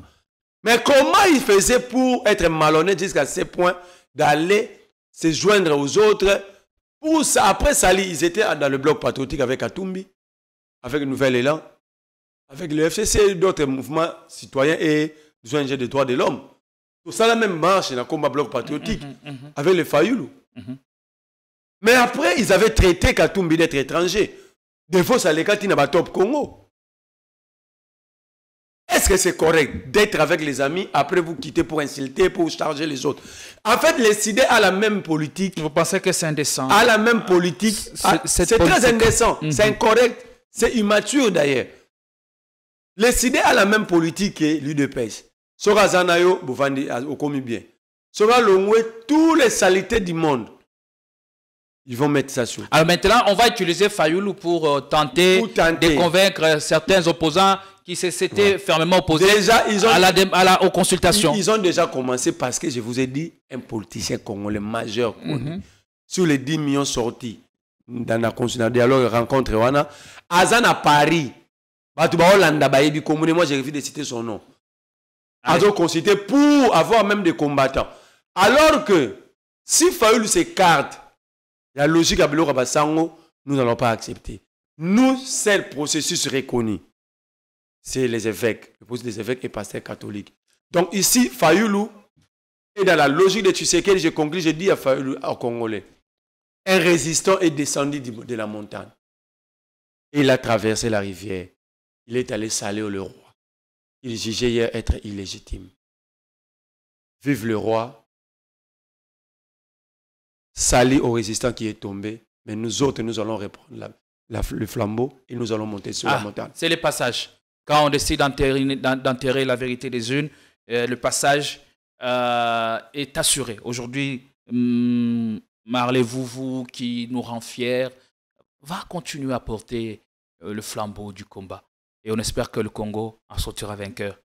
Mais comment ils faisaient pour être malhonnêtes jusqu'à ce point d'aller se joindre aux autres? Pour ça, après Sali, ils étaient dans le bloc patriotique avec Katumbi, avec le Nouvel Élan, avec le FCC et d'autres mouvements citoyens et des ONG des droits de l'homme. Tout ça, la même marche dans le combat bloc patriotique avec les Fayulu. Mais après, ils avaient traité Katumbi d'être étranger. Des fois, ça les cas qui n'a pas top Congo. Est-ce que c'est correct d'être avec les amis, après vous quitter pour insulter, pour charger les autres? En fait, les Sidé a la même politique. Vous pensez que c'est indécent? A la même politique. C'est très indécent. C'est incorrect. C'est immature d'ailleurs. Les Sidé a la même politique que l'UDPS. Sora Zanayo, Bouvandi, au commis bien. Sora Longwe, tous les saletés du monde. Ils vont mettre ça sur. Alors maintenant, on va utiliser Fayulu pour tenter de convaincre certains opposants qui s'étaient fermement opposés déjà, aux consultations. Ils ont déjà commencé parce que je vous ai dit, un politicien congolais majeur sur les 10 millions sortis dans la consultation, dialogue, rencontre, Azan à Paris. Moi, j'ai refusé de citer son nom. Azan consulté pour avoir même des combattants. Alors que si Fayulu s'écarte, la logique à Bilo Rabasango, nous n'allons pas accepter. Nous, c'est le processus reconnu. C'est les évêques. Le processus des évêques et pasteurs catholiques. Donc ici, Fayulu est dans la logique de Tshisekedi. Je conclue, je dis à Fayulu, aux Congolais, un résistant est descendu de la montagne. Et il a traversé la rivière. Il est allé saluer le roi. Il jugeait hier être illégitime. Vive le roi. Salut au résistant qui est tombé, mais nous autres, nous allons reprendre le flambeau et nous allons monter sur la montagne. C'est le passage. Quand on décide d'enterrer la vérité des unes, le passage est assuré. Aujourd'hui, Marley Vouvou, qui nous rend fiers, va continuer à porter le flambeau du combat. Et on espère que le Congo en sortira vainqueur.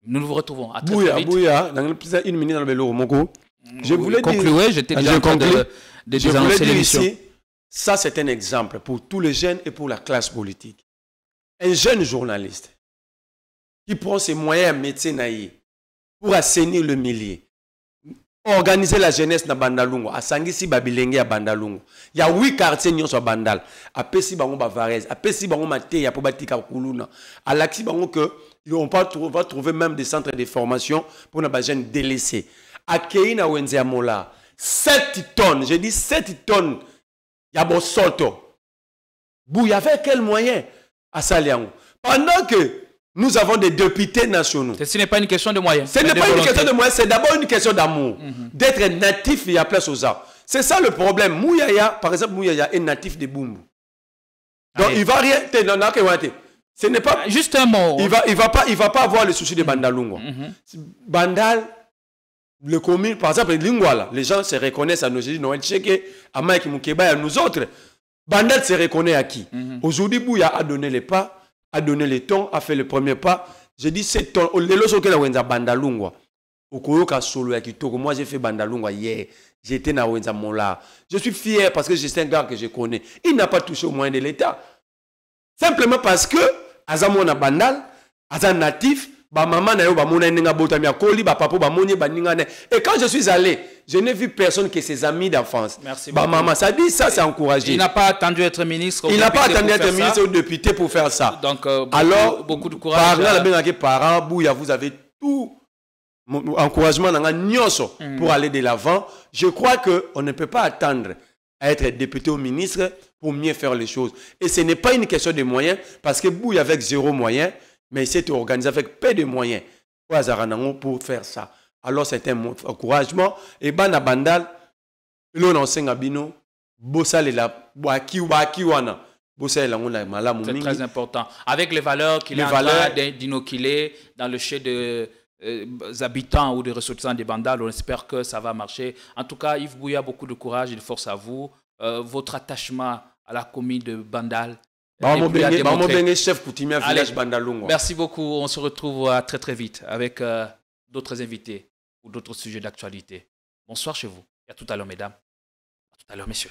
Nous nous retrouvons à très vite. Bouya, dans une minute dans le vélo, Moko. Je voulais conclure, j'étais déjà en train de désannoncer l'émission. Ça, c'est un exemple pour tous les jeunes et pour la classe politique. Un jeune journaliste qui prend ses moyens médecins pour assainir le milieu, organiser la jeunesse dans Bandalungo, à Sangisi Babilenge à Bandalungo. Il y a 8 quartiers à Bandal, à Pessi Bango Bavarez, à Pessi Bango Maté, à Pobatika Kuluna, à Laxi Bango que on va trouver même des centres de formation pour les jeunes délaissés. À Keina Wenze Mola, 7 tonnes, j'ai dit 7 tonnes, il y a bon soto. Il y avait quel moyen à Saliango? Pendant que nous avons des députés nationaux. Ce n'est pas une question de moyens. Ce n'est pas une question de moyens, c'est d'abord une question d'amour. D'être natif, il y a place aux arts. C'est ça le problème. Mouyaya, par exemple, Mouyaya est natif de Bumbu. Donc il ne va rien. Ce n'est pas. Juste un mot. Il va pas avoir le souci de Bandalungo. Bandal. Le commune, par exemple, Lingwala, les gens se reconnaissent à nos Jésus, Noël Tcheke, à Mike Moukeba et à nous autres. Bandal se reconnaît à qui? Aujourd'hui, Bouya a donné les pas a donné le ton, a fait le premier pas. J'ai dit, c'est ton. Bandalungwa. Moi, j'ai fait Bandalungwa hier. J'étais dans Wenza Mola. Je suis fier parce que c'est un gars que je connais. Il n'a pas touché au moyen de l'État. Simplement parce que, Azamona Bandal, Azan natif, et quand je suis allé, je n'ai vu personne que ses amis d'enfance. Merci beaucoup. Maman, ça dit, ça c'est encouragé. Il n'a pas attendu d'être ministre. Il n'a pas attendu d'être ministre ou député pour faire ça. Donc, alors, beaucoup de courage. Parents, vous avez tout encouragement pour aller de l'avant. Je crois qu'on ne peut pas attendre à être député ou ministre pour mieux faire les choses. Et ce n'est pas une question de moyens, parce que Bouy avec 0 moyens, mais il s'est organisé avec peu de moyens pour faire ça. Alors c'est un encouragement. Et Bana Bandal, l'on enseigne à Bino, Bossal est là, c'est très important. Avec les valeurs qu'il est en train d'inoculer dans le chef des habitants ou des ressortissants des Bandal, on espère que ça va marcher. En tout cas, Yves Bouya, beaucoup de courage et de force à vous. Votre attachement à la commune de Bandal. Chef coutumier village Bandalungwa. Merci beaucoup. On se retrouve très très vite avec d'autres invités ou d'autres sujets d'actualité. Bonsoir chez vous. Et à tout à l'heure, mesdames. À tout à l'heure, messieurs.